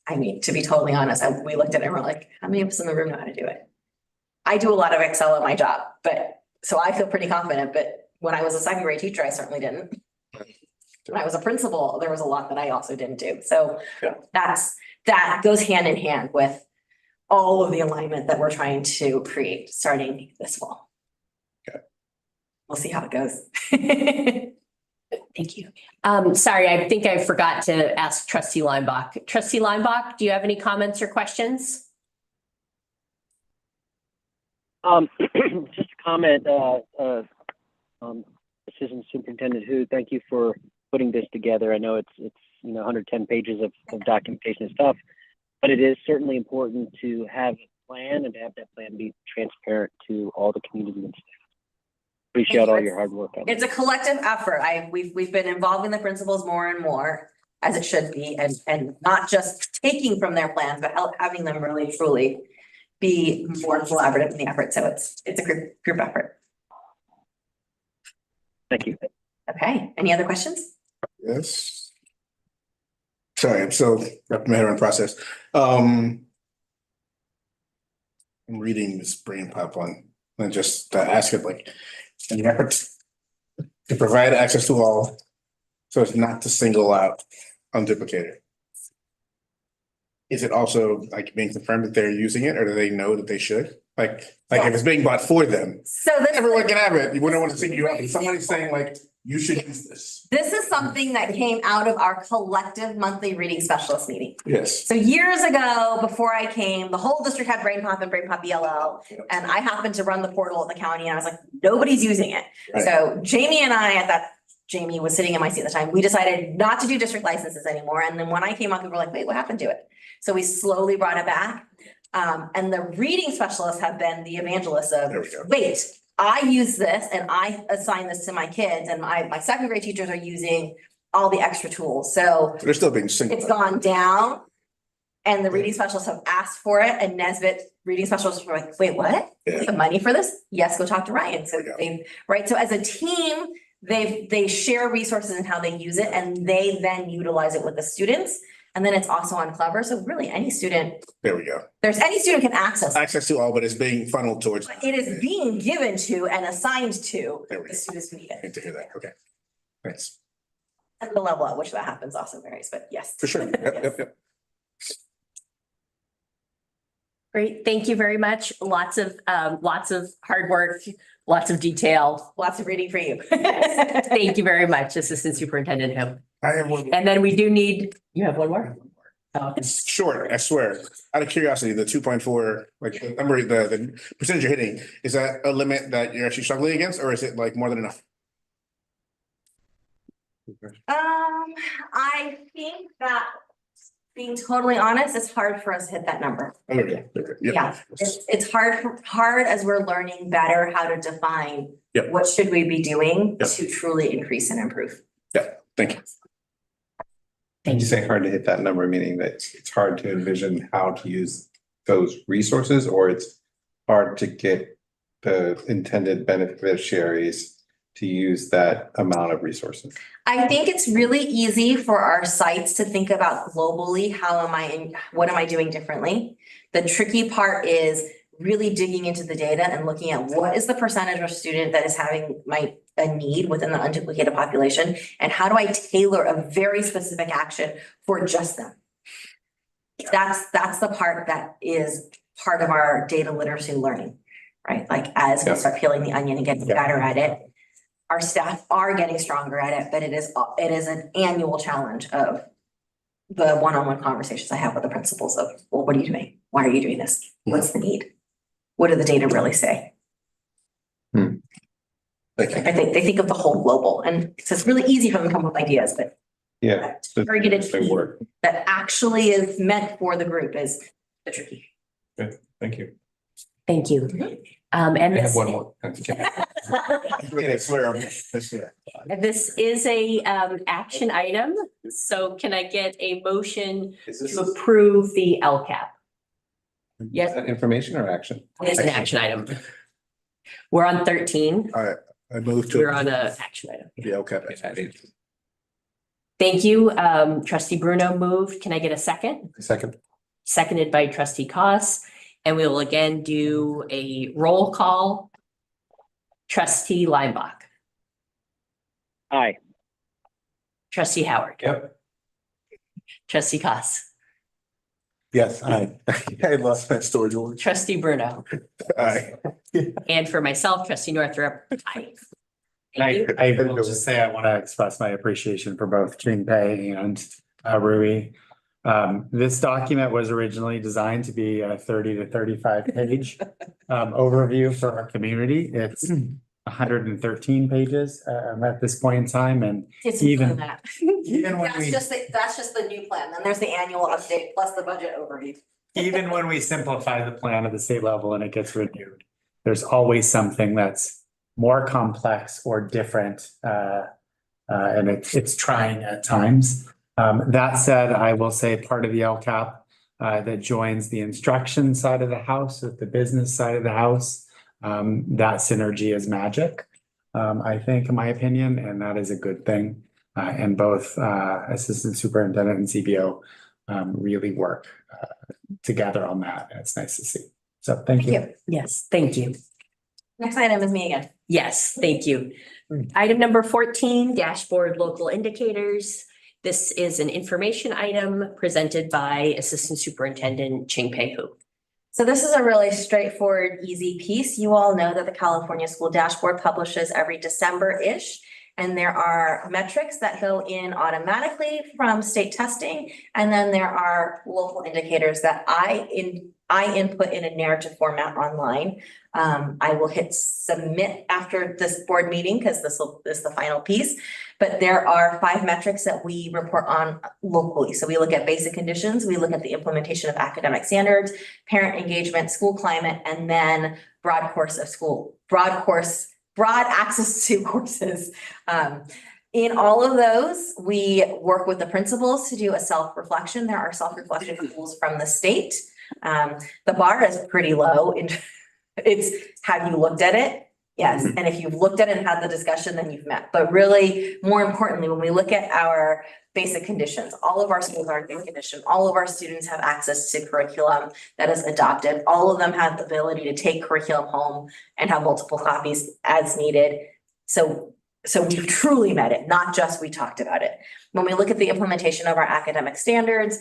I mean, to be totally honest, we looked at it and we're like, how many of us in the room know how to do it? I do a lot of Excel at my job, but so I feel pretty confident, but when I was a second grade teacher, I certainly didn't. When I was a principal, there was a lot that I also didn't do. So that goes hand in hand with all of the alignment that we're trying to create starting this fall. Okay. We'll see how it goes. Thank you. Sorry, I think I forgot to ask Trustee Linebaugh. Trustee Linebaugh, do you have any comments or questions? Just a comment, Assistant Superintendent Hu, thank you for putting this together. I know it's 110 pages of documentation and stuff, but it is certainly important to have a plan and to have that plan be transparent to all the community and staff. Appreciate all your hard work on it. It's a collective effort. We've been involving the principals more and more, as it should be, and not just taking from their plans, but having them really truly be more collaborative in the effort. So it's a group effort. Thank you. Okay, any other questions? Yes. Sorry, I'm still wrapping my head around the process. I'm reading this brain pipeline and just ask it like, an effort to provide access to all, so as not to single out unduplicated. Is it also like being confirmed that they're using it, or do they know that they should? Like if it's being bought for them, So this everyone can have it. You wouldn't want to single you out, but somebody's saying like, you should use this. This is something that came out of our collective monthly reading specialist meeting. Yes. So years ago, before I came, the whole district had Brain Pop and Brain Pop ELL. And I happened to run the portal at the county and I was like, nobody's using it. Right. So Jamie and I Jamie was sitting in my seat at the time, we decided not to do district licenses anymore. And then when I came up, people were like, wait, what happened to it? So we slowly brought it back. And the reading specialists have been the evangelists of, wait, I use this and I assign this to my kids and my second grade teachers are using all the extra tools. So They're still being singled. it's gone down and the reading specialists have asked for it and Nesbitt reading specialists were like, wait, what? Yeah. We have money for this? Yes, go talk to Ryan. So There we go. right. So as a team, they share resources and how they use it and they then utilize it with the students. And then it's also on Clever. So really any student, There we go. any student can access it. Access to all, but it's being funneled towards. But it is being given to and assigned to There we the go. students who need I it. need to hear that. Okay. Thanks. And the level at which that happens also varies, but yes. For sure. Yep. Great, thank you very much. Lots of hard work, lots of detail. Lots of reading for you. Thank you very much, Assistant Superintendent Hu. I have one. And then we do need, you have one more? Oh, It's short, I swear. Out of curiosity, the 2.4, like the number, the percentage you're hitting, is that a limit that you're actually struggling against, or is it like more than enough? I think that being totally honest, it's hard for us to hit that number. Okay. Yeah, it's hard as we're learning better how to define Yep. what should we be doing Yep. to truly increase and improve. Yeah, thank you. When you say hard to hit that number, meaning that it's hard to envision how to use those resources, or it's hard to get the intended beneficiaries to use that amount of resources? I think it's really easy for our sites to think about globally, what am I doing differently? The tricky part is really digging into the data and looking at what is the percentage of student that is having a need within the unduplicated population, and how do I tailor a very specific action for just them? That's the part that is part of our data literacy learning, right? Like as we start peeling the onion and getting better at it, our staff are getting stronger at it, but it is an annual challenge of the one-on-one conversations I have with the principals of, well, what are you doing? Why are you doing this? What's the need? What do the data really say? I think they think of the whole global, and so it's really easy for them to come up with ideas, but Yeah. targeted They team work. that actually is meant for the group is the tricky. Thank you. Thank you. And I this, have one more. this is a action item. So can I get a motion Is this to approve the LCAP? Yes, information or action? it's an action item. We're on 13. All right, I moved We're to on a action item. the LCAP. Thank you. Trustee Bruno moved. Can I get a second? Second. Seconded by trustee Cos. And we will again do a roll call. Trustee Lineback, Aye. trustee Howard, Yep. trustee Cos, Yes, I lost that storage order. trustee Bruno, Aye. and for myself, trustee Northrup. Aye. Thank you. I will just say, I want to express my appreciation for both Jing Pei and Rui. This document was originally designed to be a 30 to 35 page overview for our community. It's 113 pages at this point in time, and It's Even- even that. even when we That's just the new plan. Then there's the annual update plus the budget overview. even when we simplify the plan at the state level and it gets renewed, there's always something that's more complex or different, and it's trying at times. That said, I will say part of the LCAP that joins the instruction side of the house with the business side of the house, that synergy is magic, I think, in my opinion, and that is a good thing. And both Assistant Superintendent and CBO really work together on that. And it's nice to see. So thank you. Yes, thank you. Next item is me again. Yes, thank you. Item number 14, dashboard local indicators. This is an information item presented by Assistant Superintendent Ching Pei Hu. So this is a really straightforward, easy piece. You all know that the California School Dashboard publishes every December-ish. And there are metrics that go in automatically from state testing. And then there are local indicators that I input in a narrative format online. I will hit submit after this board meeting because this is the final piece. But there are 5 metrics that we report on locally. So we look at basic conditions, we look at the implementation of academic standards, parent engagement, school climate, and then broad access to courses. In all of those, we work with the principals to do a self-reflection. There are self-reflection tools from the state. The bar is pretty low. It's, have you looked at it? Yes. And if you've looked at it and had the discussion, then you've met. But really, more importantly, when we look at our basic conditions, all of our schools are in condition. All of our students have access to curriculum that is adopted. All of them have the ability to take curriculum home and have multiple copies as needed. So we've truly met it, not just we talked about it. When we look at the implementation of our academic standards,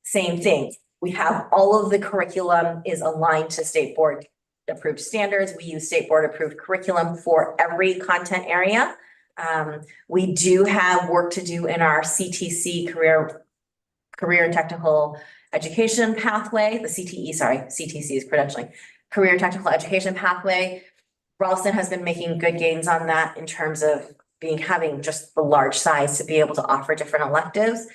same thing. We have all of the curriculum is aligned to state board approved standards. We use state board approved curriculum for every content area. We do have work to do in our CTC career and technical education pathway, the CTC is credentialing, career and technical education pathway. Ralston has been making good gains on that in terms of having just the large size to be able to offer different electives.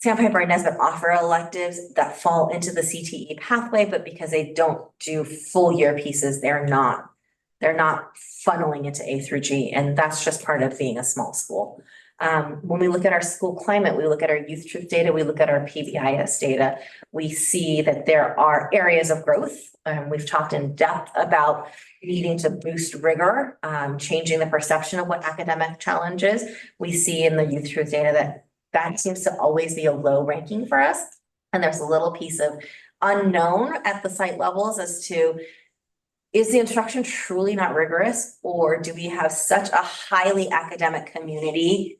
Sandpiper and Nesbitt offer electives that fall into the CTE pathway, but because they don't do full year pieces, they're not funneling into A through G, and that's just part of being a small school. When we look at our school climate, we look at our youth truth data, we look at our PBIS data, we see that there are areas of growth. We've talked in depth about needing to boost rigor, changing the perception of what academic challenge is. We see in the youth truth data that seems to always be a low ranking for us. And there's a little piece of unknown at the site levels as to, is the instruction truly not rigorous, or do we have such a highly academic community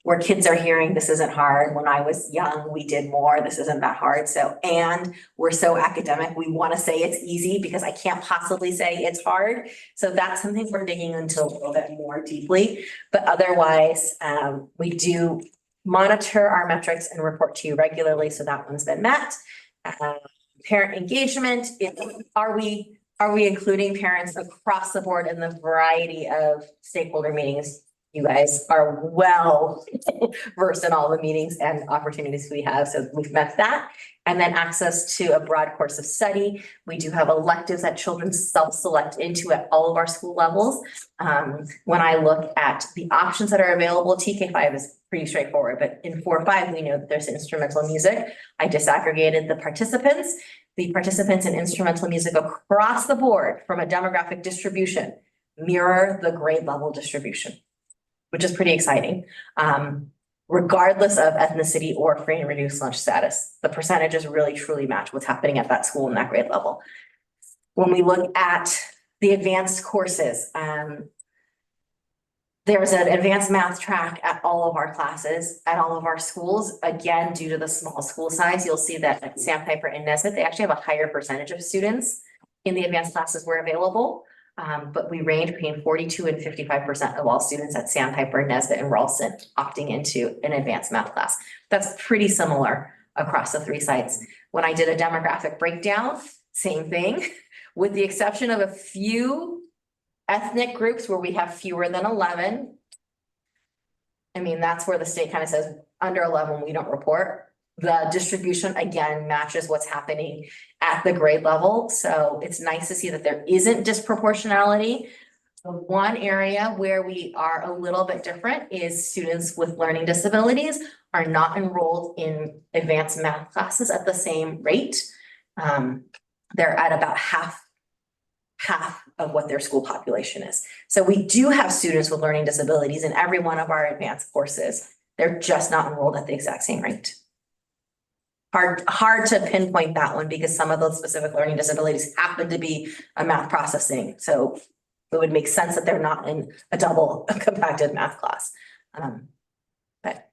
where kids are hearing this isn't hard. When I was young, we did more. This isn't that hard. So, and we're so academic, we want to say it's easy because I can't possibly say it's hard. So that's something we're digging into a little bit more deeply. But otherwise, we do monitor our metrics and report to you regularly. So that one's been met. Parent engagement, are we are we including parents across the board in the variety of stakeholder meetings? You guys are well versed in all the meetings and opportunities we have, so we've met that. And then access to a broad course of study. We do have electives that children self-select into at all of our school levels. When I look at the options that are available, TK5 is pretty straightforward, but in 4-5, we know that there's instrumental music. I disaggregated the participants. The participants in instrumental music across the board from a demographic distribution mirror the grade level distribution, which is pretty exciting. Regardless of ethnicity or free and reduced lunch status, the percentages really truly match what's happening at that school and that grade level. When we look at the advanced courses, there's an advanced math track at all of our classes, at all of our schools. Again, due to the small school size, you'll see that at Sandpiper and Nesbitt, they actually have a higher percentage of students in the advanced classes where available. But we range between 42% and 55% of all students at Sandpiper, Nesbitt, and Ralston opting into an advanced math class. That's pretty similar across the 3 sites. When I did a demographic breakdown, same thing, with the exception of a few ethnic groups where we have fewer than 11. I mean, that's where the state kind of says under 11, we don't report. The distribution again matches what's happening at the grade level. So it's nice to see that there isn't disproportionality. The one area where we are a little bit different is students with learning disabilities are not enrolled in advanced math classes at the same rate. They're at about half of what their school population is. So we do have students with learning disabilities in every one of our advanced courses. They're just not enrolled at the exact same rate. Hard to pinpoint that one because some of those specific learning disabilities happen to be a math processing. So it would make sense that they're not in a double compacted math class. But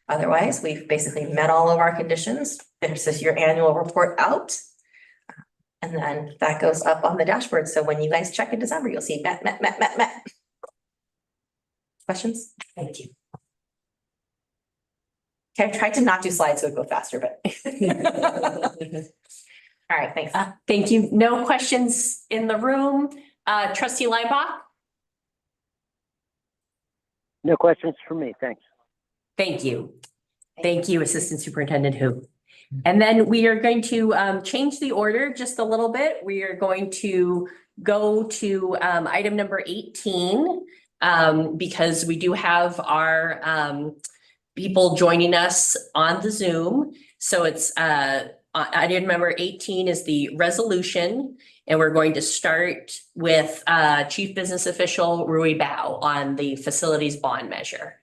otherwise, we've basically met all of our conditions. This is your annual report out. And then that goes up on the dashboard. So when you guys check in December, you'll see met. Questions? Thank you. Okay, I tried to not do slides so it'd go faster, but. All right, thanks. Thank you. No questions in the room. Trustee Linebaugh? No questions for me, thanks. Thank you. Thank you, Assistant Superintendent Hu. And then we are going to change the order just a little bit. We are going to go to item number 18 because we do have our people joining us on the Zoom. So it's item number 18 is the resolution, and we're going to start with Chief Business Official Rui Bao on the facilities bond measure.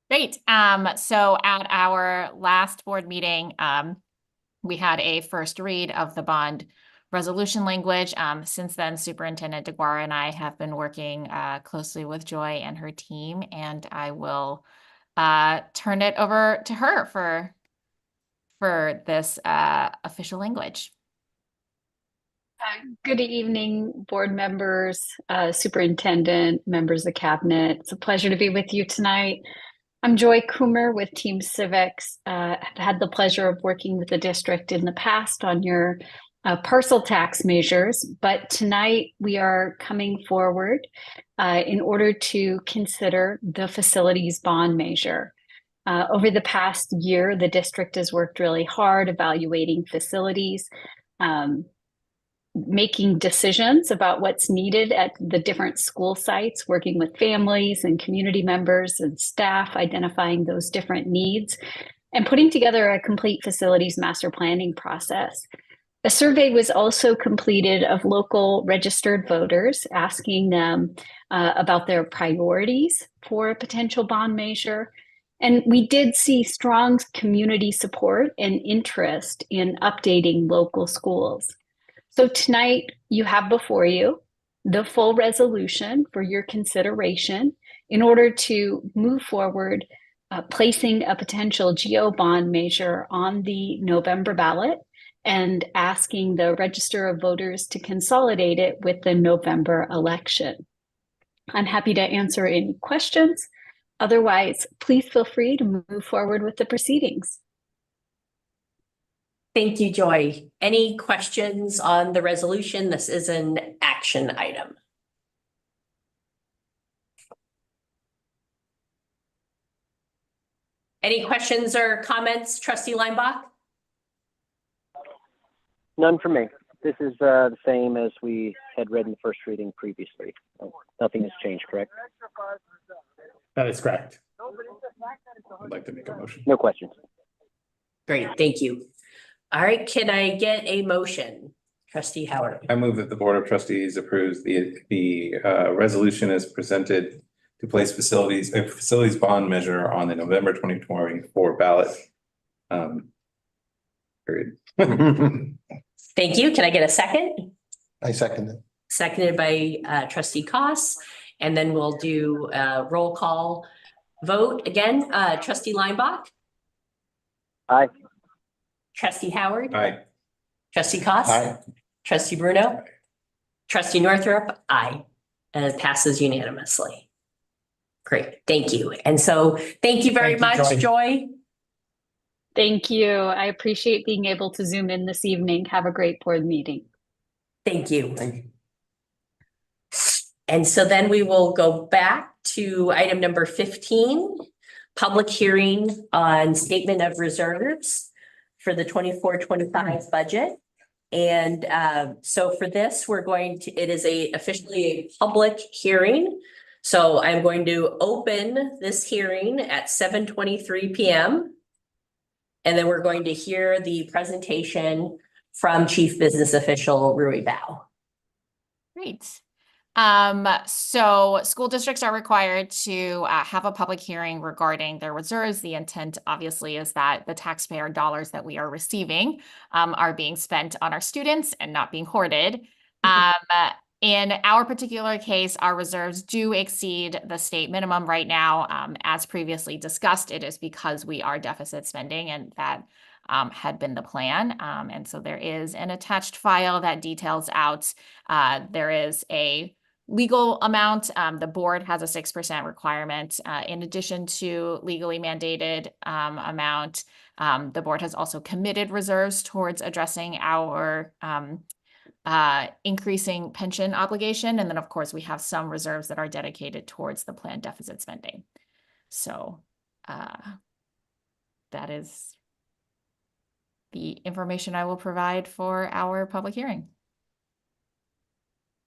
Great. So at our last board meeting, we had a first read of the bond resolution language. Since then, Superintendent DeGuara and I have been working closely with Joy and her team, and I will turn it over to her for this official language. Good evening, board members, superintendent, members of cabinet. It's a pleasure to be with you tonight. I'm Joy Coomer with Team Civics. I've had the pleasure of working with the district in the past on your parcel tax measures, but tonight we are coming forward in order to consider the facilities bond measure. Over the past year, the district has worked really hard evaluating facilities, making decisions about what's needed at the different school sites, working with families and community members and staff, identifying those different needs, and putting together a complete facilities master planning process. A survey was also completed of local registered voters, asking them about their priorities for a potential bond measure. And we did see strong community support and interest in updating local schools. So tonight you have before you the full resolution for your consideration in order to move forward, placing a potential GO bond measure on the November ballot and asking the register of voters to consolidate it with the November election. I'm happy to answer any questions. Otherwise, please feel free to move forward with the proceedings. Thank you, Joy. Any questions on the resolution? This is an action item. Any questions or comments, Trustee Linebaugh? None for me. This is the same as we had read in the first reading previously. Nothing has changed, correct? That is correct. I'd like to make a motion. No questions. Great, thank you. All right, can I get a motion? Trustee Howard. I move that the Board of Trustees approves the resolution as presented to place a facilities bond measure on the November 2024 ballot. Period. Thank you. Can I get a second? I second it. Seconded by Trustee Koss. And then we'll do a roll call vote again. Trustee Linebaugh. Aye. Trustee Howard. Aye. Trustee Koss. Aye. Trustee Bruno. Trustee Northrup. Aye. And it passes unanimously. Great, thank you. And so thank you very Thank you, much, Joy. Thank you. I appreciate being able to Zoom in this evening. Have a great board meeting. Thank you. Thank you. And so then we will go back to item number 15, public hearing on statement of reserves for the 24-25 budget. And so for this, it is officially a public hearing. So I'm going to open this hearing at 7:23 p.m. And then we're going to hear the presentation from Chief Business Official Rui Bao. Great. So school districts are required to have a public hearing regarding their reserves. The intent obviously is that the taxpayer dollars that we are receiving are being spent on our students and not being hoarded. In our particular case, our reserves do exceed the state minimum right now. As previously discussed, it is because we are deficit spending, and that had been the plan. And so there is an attached file that details out, there is a legal amount. The board has a 6% requirement. In addition to legally mandated amount, the board has also committed reserves towards addressing our increasing pension obligation. And then of course we have some reserves that are dedicated towards the planned deficit spending. So that is the information I will provide for our public hearing.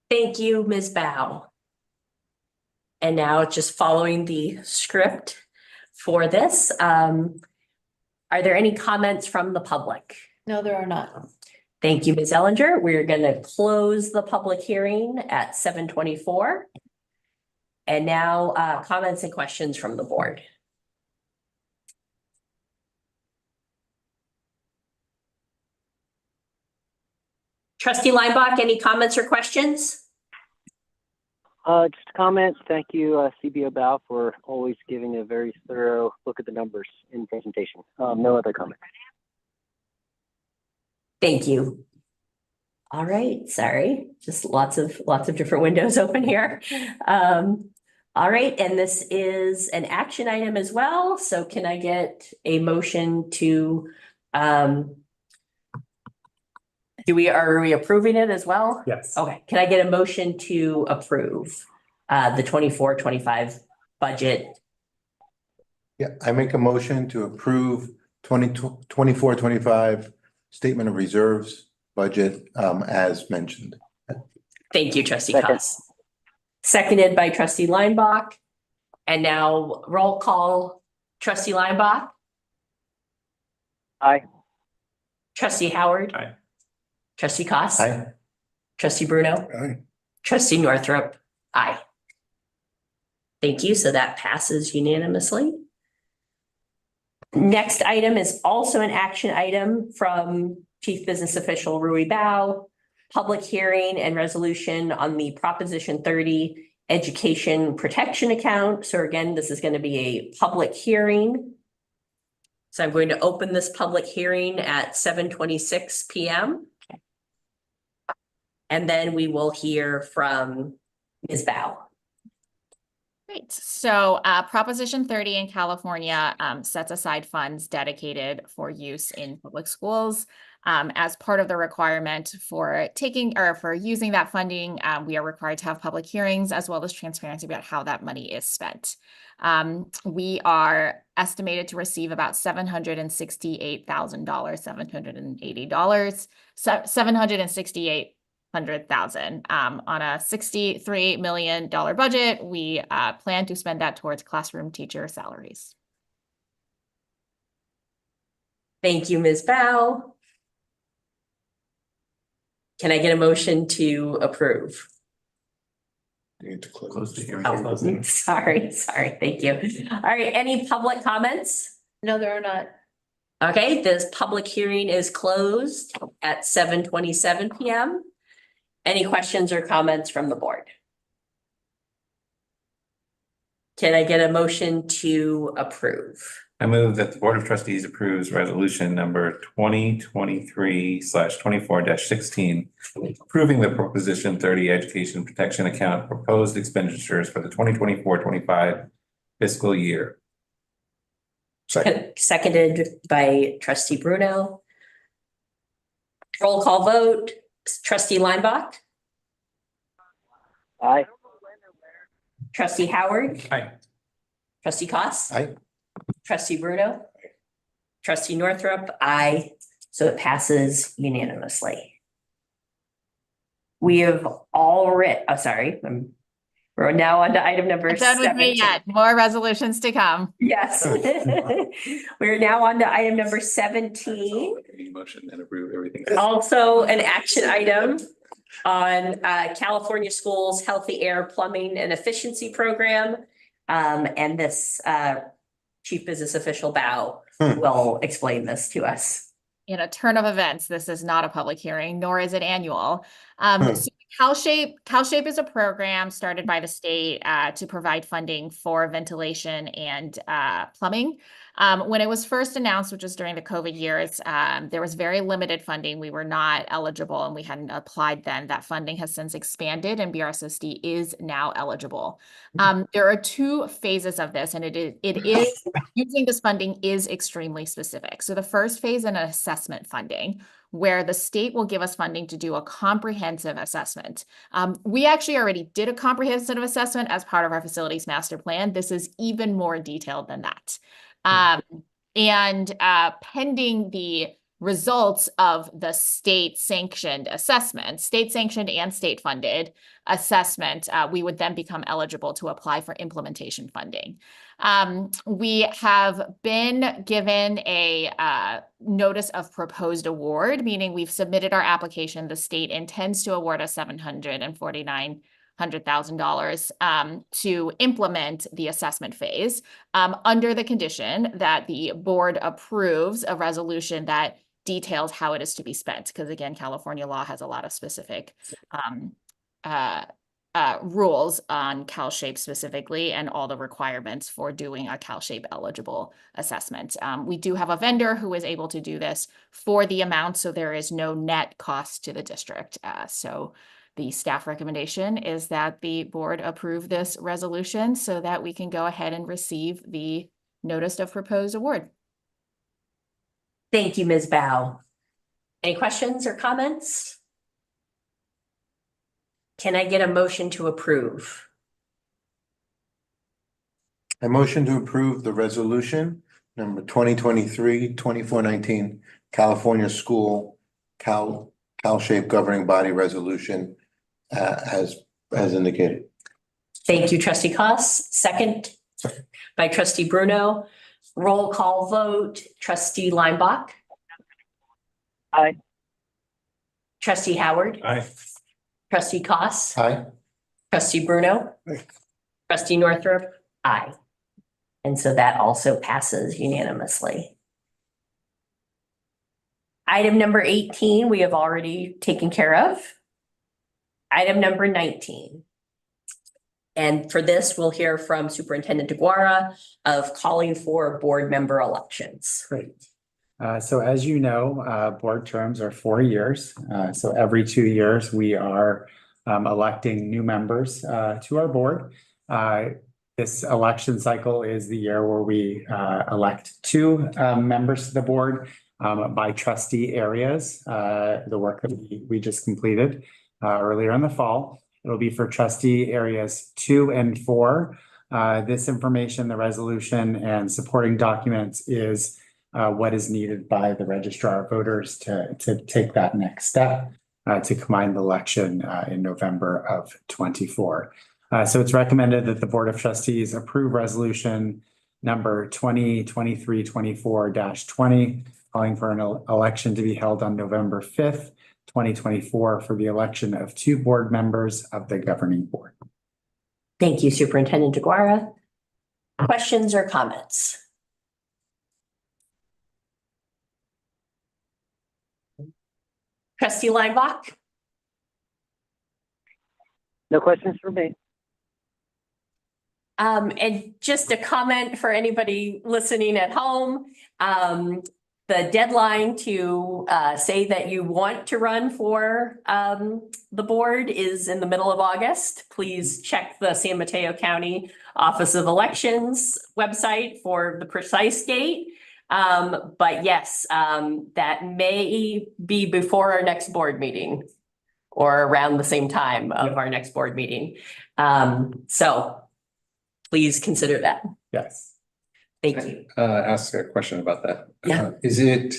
Thank you, Ms. Bao. And now just following the script for this, are there any comments from the public? No, there are not. Thank you, Ms. Ellinger. We're going to close the public hearing at 7:24. And now comments and questions from the board. Trustee Linebaugh, any comments or questions? Just a comment. Thank you, CBO Bao, for always giving a very thorough look at the numbers in the presentation. No other comments. Thank you. All right, sorry, just lots of different windows open here. All right, and this is an action item as well. So can I get a motion to are we approving it as well? Yes. Okay, can I get a motion to approve the 24-25 budget? Yeah, I make a motion to approve 24-25 statement of reserves budget as mentioned. Thank you, Trustee Second. Koss. Seconded by Trustee Linebaugh. And now roll call, Trustee Linebaugh. Aye. Trustee Howard. Aye. Trustee Koss. Aye. Trustee Bruno. Aye. Trustee Northrup. Aye. Thank you. So that passes unanimously. Next item is also an action item from Chief Business Official Rui Bao. Public hearing and resolution on the Proposition 30 Education Protection Account. So again, this is going to be a public hearing. So I'm going to open this public hearing at 7:26 p.m. And then we will hear from Ms. Bao. Right, so Proposition 30 in California sets aside funds dedicated for use in public schools. As part of the requirement for taking or for using that funding, we are required to have public hearings as well as transparency about how that money is spent. We are estimated to receive about $768,000, $780, $768,000 on a $63 million budget. We plan to spend that towards classroom teacher salaries. Thank you, Ms. Bao. Can I get a motion to approve? You need to Close the hearing. Oh, sorry, thank you. All right, any public comments? No, there are not. Okay, this public hearing is closed at 7:27 PM. Any questions or comments from the board? Can I get a motion to approve? I move that the Board of Trustees approves resolution number 2023/24-16, approving the Proposition 30 Education Protection Account proposed expenditures for the 2024-25 fiscal year. Second. Seconded by trustee Bruno. Roll call vote, trustee Linebaugh, Aye. trustee Howard, Aye. trustee Cost. Aye. Trustee Bruno, trustee Northrup, aye. So it passes unanimously. We have we're now on to item number Not done with me 17. yet. More resolutions to come. Yes. We're now on to item number 17. Motion and approve everything. Also an action item on California Schools Healthy Air Plumbing and Efficiency Program. And this Chief Business Official Bao will explain this to us. In a turn of events, this is not a public hearing, nor is it annual. So CalShape is a program started by the state to provide funding for ventilation and plumbing. When it was first announced, which was during the COVID years, there was very limited funding. We were not eligible and we hadn't applied then. That funding has since expanded and BRSSD is now eligible. There are two phases of this, and it is using this funding is extremely specific. So the first phase is an assessment funding, where the state will give us funding to do a comprehensive assessment. We actually already did a comprehensive assessment as part of our facilities master plan. This is even more detailed than that. Pending the results of the state-sanctioned assessment, state-sanctioned and state-funded assessment, we would then become eligible to apply for implementation funding. We have been given a notice of proposed award, meaning we've submitted our application. The state intends to award us $749,000 to implement the assessment phase under the condition that the board approves a resolution that details how it is to be spent. Because again, California law has a lot of specific rules on CalShape specifically and all the requirements for doing a CalShape eligible assessment. We do have a vendor who is able to do this for the amount, so there is no net cost to the district. So the staff recommendation is that the board approve this resolution so that we can go ahead and receive the notice of proposed award. Thank you, Ms. Bao. Any questions or comments? Can I get a motion to approve? I motion to approve the resolution number 2023-2419 California School CalShape Governing Body Resolution as indicated. Thank you, trustee Cost. Second by trustee Bruno. Roll call vote, trustee Linebaugh. Aye. Trustee Howard. Aye. Trustee Cost. Aye. Trustee Bruno. Aye. Trustee Northrup. Aye. And so that also passes unanimously. Item number 18, we have already taken care of. Item number 19. And for this, we'll hear from Superintendent DeGuara of calling for board member elections. Great. So as you know, board terms are 4 years. So every 2 years, we are electing new members to our board. this election cycle is the year where we elect two members to the board by trustee areas. The work that we just completed earlier in the fall. It'll be for trustee areas 2 and 4. This information, the resolution and supporting documents is what is needed by the registrar of voters to take that next step to combine the election in November of 24. So it's recommended that the Board of Trustees approve resolution number 2023-24-20, calling for an election to be held on November 5th, 2024 for the election of 2 board members of the governing board. Thank you, Superintendent DeGuara. Questions or comments? Trustee Linebaugh? No questions for me. And just a comment for anybody listening at home. The deadline to say that you want to run for the board is in the middle of August. Please check the San Mateo County Office of Elections website for the precise date. But yes, that may be before our next board meeting or around the same time of our next board meeting. So please consider that. Yes. Thank you. Ask a question about that. Yeah. Is it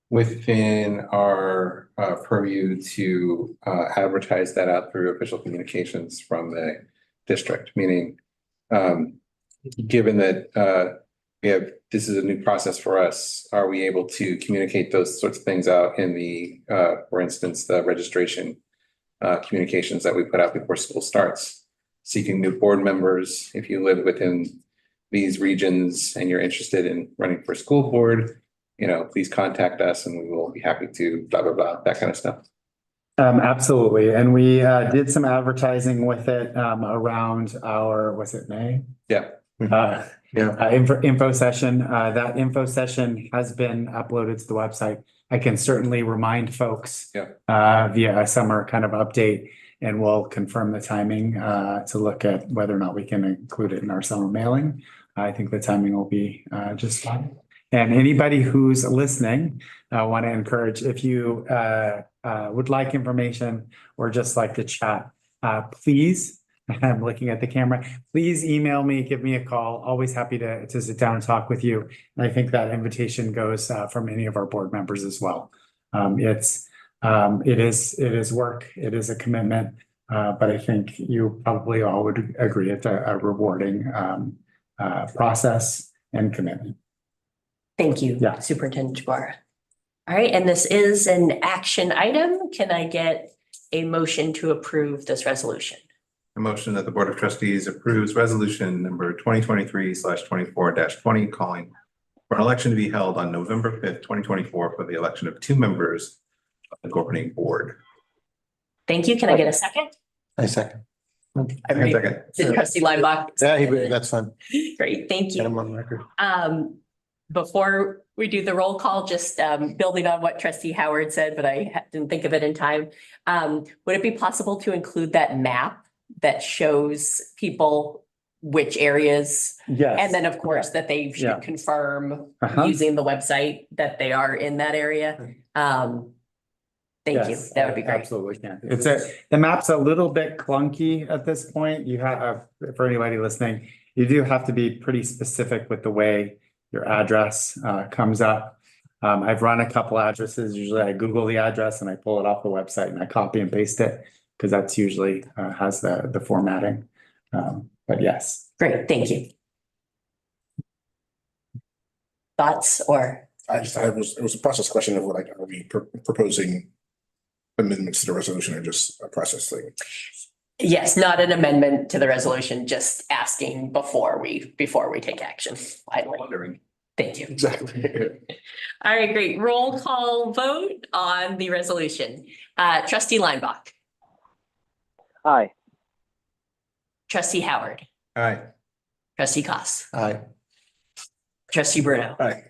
within our purview to advertise that out through official communications from the district? Meaning, given that this is a new process for us, are we able to communicate those sorts of things out in the, for instance, the registration communications that we put out before school starts? Seeking new board members, if you live within these regions and you're interested in running for school board, please contact us and we will be happy to blah, blah, blah, that kind of stuff. Absolutely. And we did some advertising with it around our, was it May? Yeah. Info session. That info session has been uploaded to the website. I can certainly remind folks via a summer kind of update, and we'll confirm the timing to look at whether or not we can include it in our summer mailing. I think the timing will be just fine. And anybody who's listening, I want to encourage, if you would like information or just like to chat, please, I'm looking at the camera, please email me, give me a call. Always happy to sit down and talk with you. And I think that invitation goes from any of our board members as well. It is work, it is a commitment, but I think you probably all would agree it's a rewarding process and commitment. Thank you, Superintendent DeGuara. All right, and this is an action item. Can I get a motion to approve this resolution? A motion that the Board of Trustees approves resolution number 2023/24-20, calling for an election to be held on November 5th, 2024 for the election of 2 members of the governing board. Thank you. Can I get a second? I second. Second. Did Trustee Linebaugh? Yeah, that's fine. Great, thank Get him you. on record. Before we do the roll call, just building on what Trustee Howard said, but I didn't think of it in time. Would it be possible to include that map that shows people which areas? Yes. And then, of course, that they should confirm using the website that they are in that area. Thank you. That would be great. Absolutely can. The map's a little bit clunky at this point. You have, for anybody listening, you do have to be pretty specific with the way your address comes up. I've run a couple addresses. Usually I Google the address and I pull it off the website and I copy and paste it because that's usually has the formatting. But yes. Great, thank you. Thoughts or? it was a process question of are we proposing amendments to the resolution or just a process thing? Yes, not an amendment to the resolution, just asking before we take action. Wondering. Thank you. Exactly. All right, great. Roll call vote on the resolution. Trustee Linebaugh. Aye. Trustee Howard. Aye. Trustee Koss. Aye. Trustee Bruno. Aye.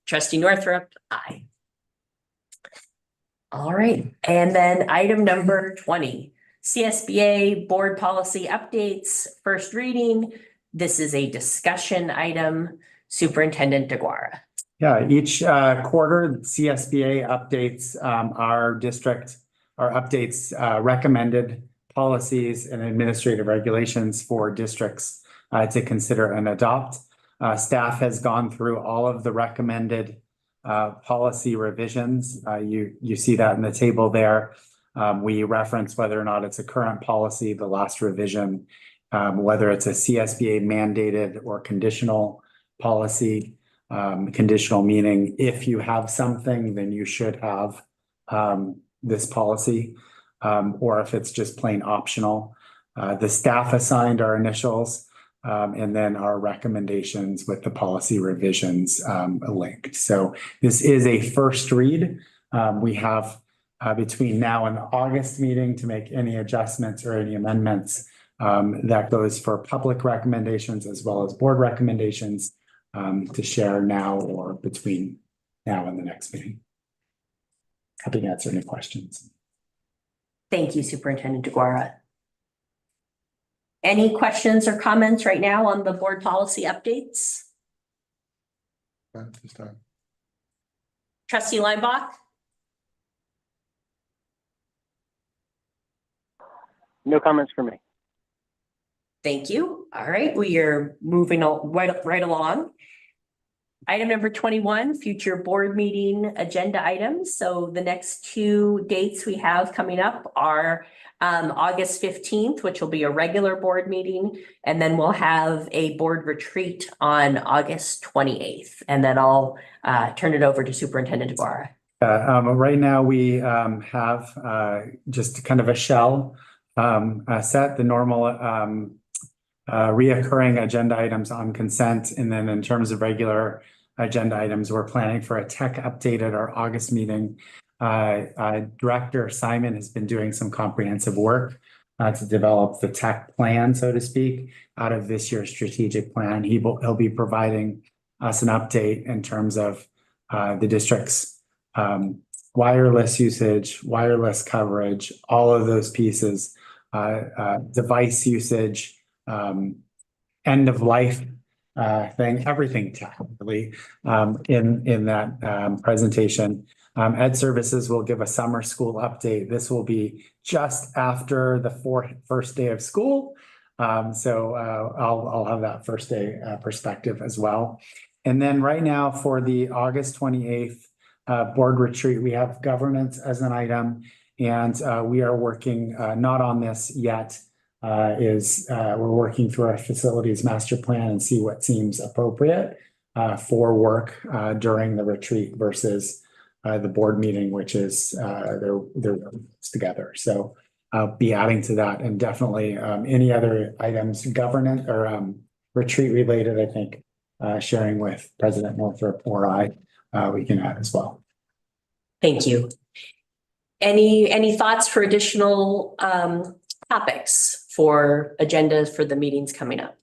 Trustee Northrup. Aye. All right, and then item number 20. CSBA board policy updates, first reading. This is a discussion item. Superintendent DeGuara. Yeah, each quarter, CSBA updates our district or updates recommended policies and administrative regulations for districts to consider and adopt. Staff has gone through all of the recommended policy revisions. You see that in the table there. We reference whether or not it's a current policy, the last revision, whether it's a CSBA mandated or conditional policy. Conditional meaning if you have something, then you should have this policy, or if it's just plain optional. The staff assigned our initials and then our recommendations with the policy revisions linked. So this is a first read. We have between now and the August meeting to make any adjustments or any amendments. That goes for public recommendations as well as board recommendations to share now or between now and the next meeting. Happy to answer any questions. Thank you, Superintendent DeGuara. Any questions or comments right now on the board policy updates? Not this time. Trustee Linebaugh? No comments for me. Thank you. All right, we are moving right along. Item number 21, future board meeting agenda items. So the next two dates we have coming up are August 15th, which will be a regular board meeting, and then we'll have a board retreat on August 28th. And then I'll turn it over to Superintendent DeGuara. Right now we have just kind of a shell set, the normal reoccurring agenda items on consent. And then in terms of regular agenda items, we're planning for a tech update at our August meeting. Director Simon has been doing some comprehensive work to develop the tech plan, so to speak, out of this year's strategic plan. He'll be providing us an update in terms of the district's wireless usage, wireless coverage, all of those pieces, device usage, end of life thing, everything technically in that presentation. Ed Services will give a summer school update. This will be just after the first day of school. So I'll have that first day perspective as well. And then right now for the August 28th board retreat, we have governance as an item, and we are working not on this yet. We're working through our facilities master plan and see what seems appropriate for work during the retreat versus the board meeting, which is they're together. So I'll be adding to that, and definitely any other items governance or retreat related, I think sharing with President Northrop or we can add as well. Thank you. Any thoughts for additional topics for agendas for the meetings coming up?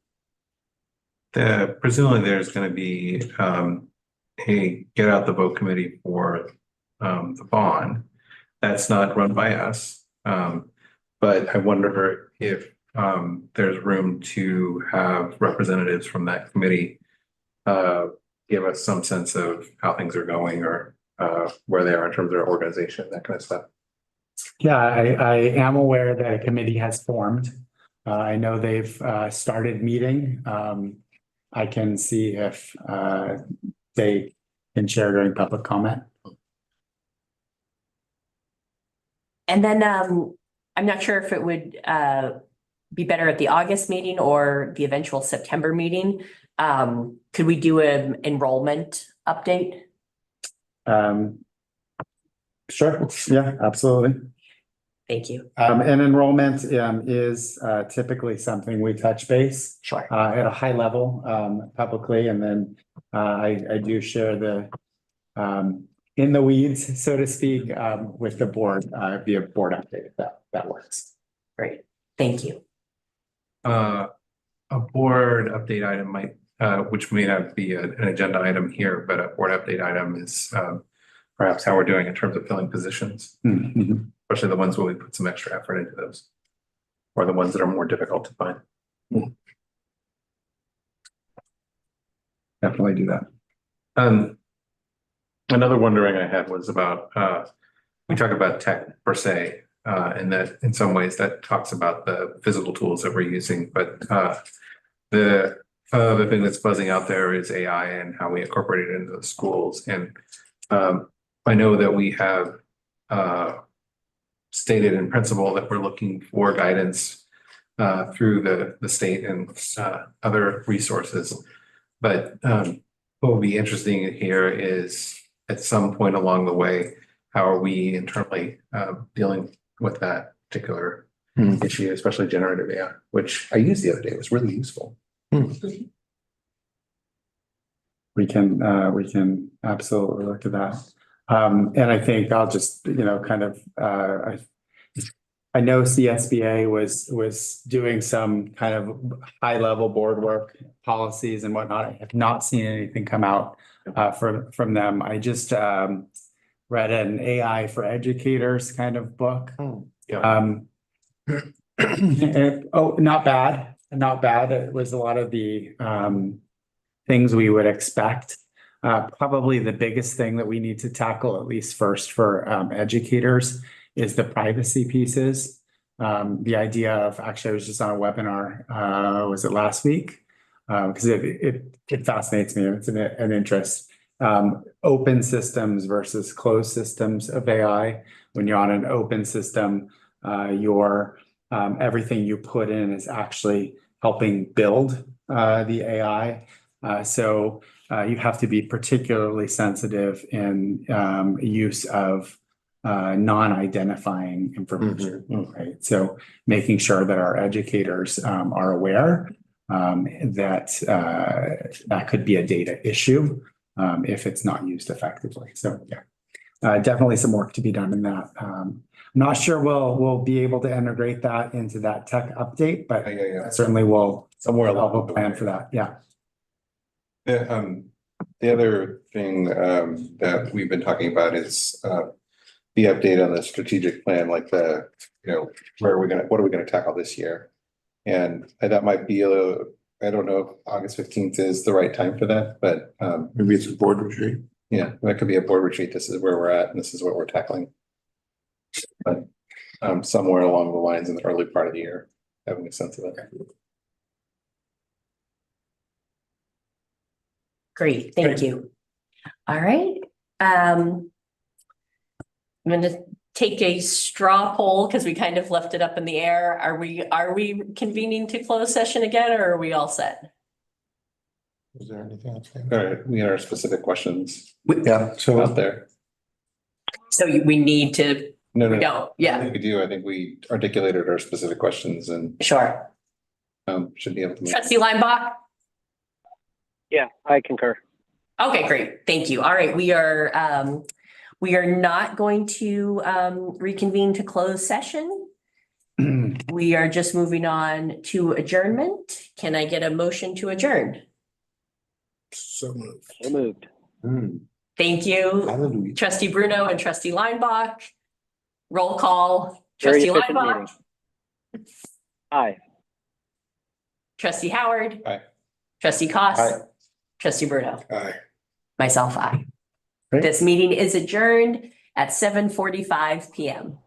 Presumably there's going to be a get out the vote committee for the bond. That's not run by us, but I wonder if there's room to have representatives from that committee give us some sense of how things are going or where they are in terms of their organization, that kind of stuff. Yeah, I am aware that a committee has formed. I know they've started meeting. I can see if they can share during public comment. And then I'm not sure if it would be better at the August meeting or the eventual September meeting. Could we do an enrollment update? Sure. Yeah, absolutely. Thank you. And enrollment is typically something we touch base Sure. at a high level publicly, and then I do share the in the weeds, so to speak, with the board via board update, if that works. Great. Thank you. A board update item might, which may not be an agenda item here, but a board update item is perhaps how we're doing in terms of filling positions, Mm-hmm. especially the ones where we put some extra effort into those. or the ones that are more difficult to find. Definitely do that. Another wondering I had was about, we talk about tech per se, and that in some ways that talks about the physical tools that we're using, but the other thing that's buzzing out there is AI and how we incorporate it into the schools. And I know that we have stated in principle that we're looking for guidance through the state and other resources. But what would be interesting here is at some point along the way, how are we internally dealing with that particular issue, especially generative AI, which I used the other day. It was really useful. We can absolutely look at that. And I think I'll just, kind of, I know CSBA was doing some kind of high level board work policies and whatnot. I have not seen anything come out from them. I just read an AI for educators kind of book. Not bad. It was a lot of the things we would expect. Probably the biggest thing that we need to tackle, at least first for educators, is the privacy pieces. The idea of, actually, I was just on a webinar, was it last week? Because it fascinates me. It's an interest. Open systems versus closed systems of AI. When you're on an open system, everything you put in is actually helping build the AI. So you have to be particularly sensitive in use of non-identifying information, right? So making sure that our educators are aware that that could be a data issue if it's not used effectively. So yeah, definitely some work to be done in that. I'm not sure we'll be able to integrate that into that tech update, but certainly we'll have a plan for that. Yeah. The other thing that we've been talking about is the update on the strategic plan, like what are we gonna tackle this year? And that might be I don't know if August 15th is the right time for that, but Maybe it's a board retreat. yeah, that could be a board retreat. This is where we're at and this is what we're tackling. But somewhere along the lines in the early part of the year, having a sense of it. Great, thank you. All right. I'm going to take a straw poll because we kind of left it up in the air. Are we convening to close session again, or are we all set? Is there anything else? All right, we have our specific questions Yeah, so out there. So we need to No. go. I Yeah, think we do. I think we articulated our specific questions and sure. should be able to. Trustee Linebaugh? Yeah, I concur. Okay, great. Thank you. All right, we are not going to reconvene to close session. We are just moving on to adjournment. Can I get a motion to adjourn? so moved. So moved. Thank you, Hallelujah. Trustee Bruno and Trustee Linebaugh. Roll call. Very Trustee efficient Linebaugh. meeting. Aye. Trustee Howard. Aye. Trustee Koss. Aye. Trustee Bruno. Aye. Myself, aye. Great. This meeting is adjourned at 7:45 p.m.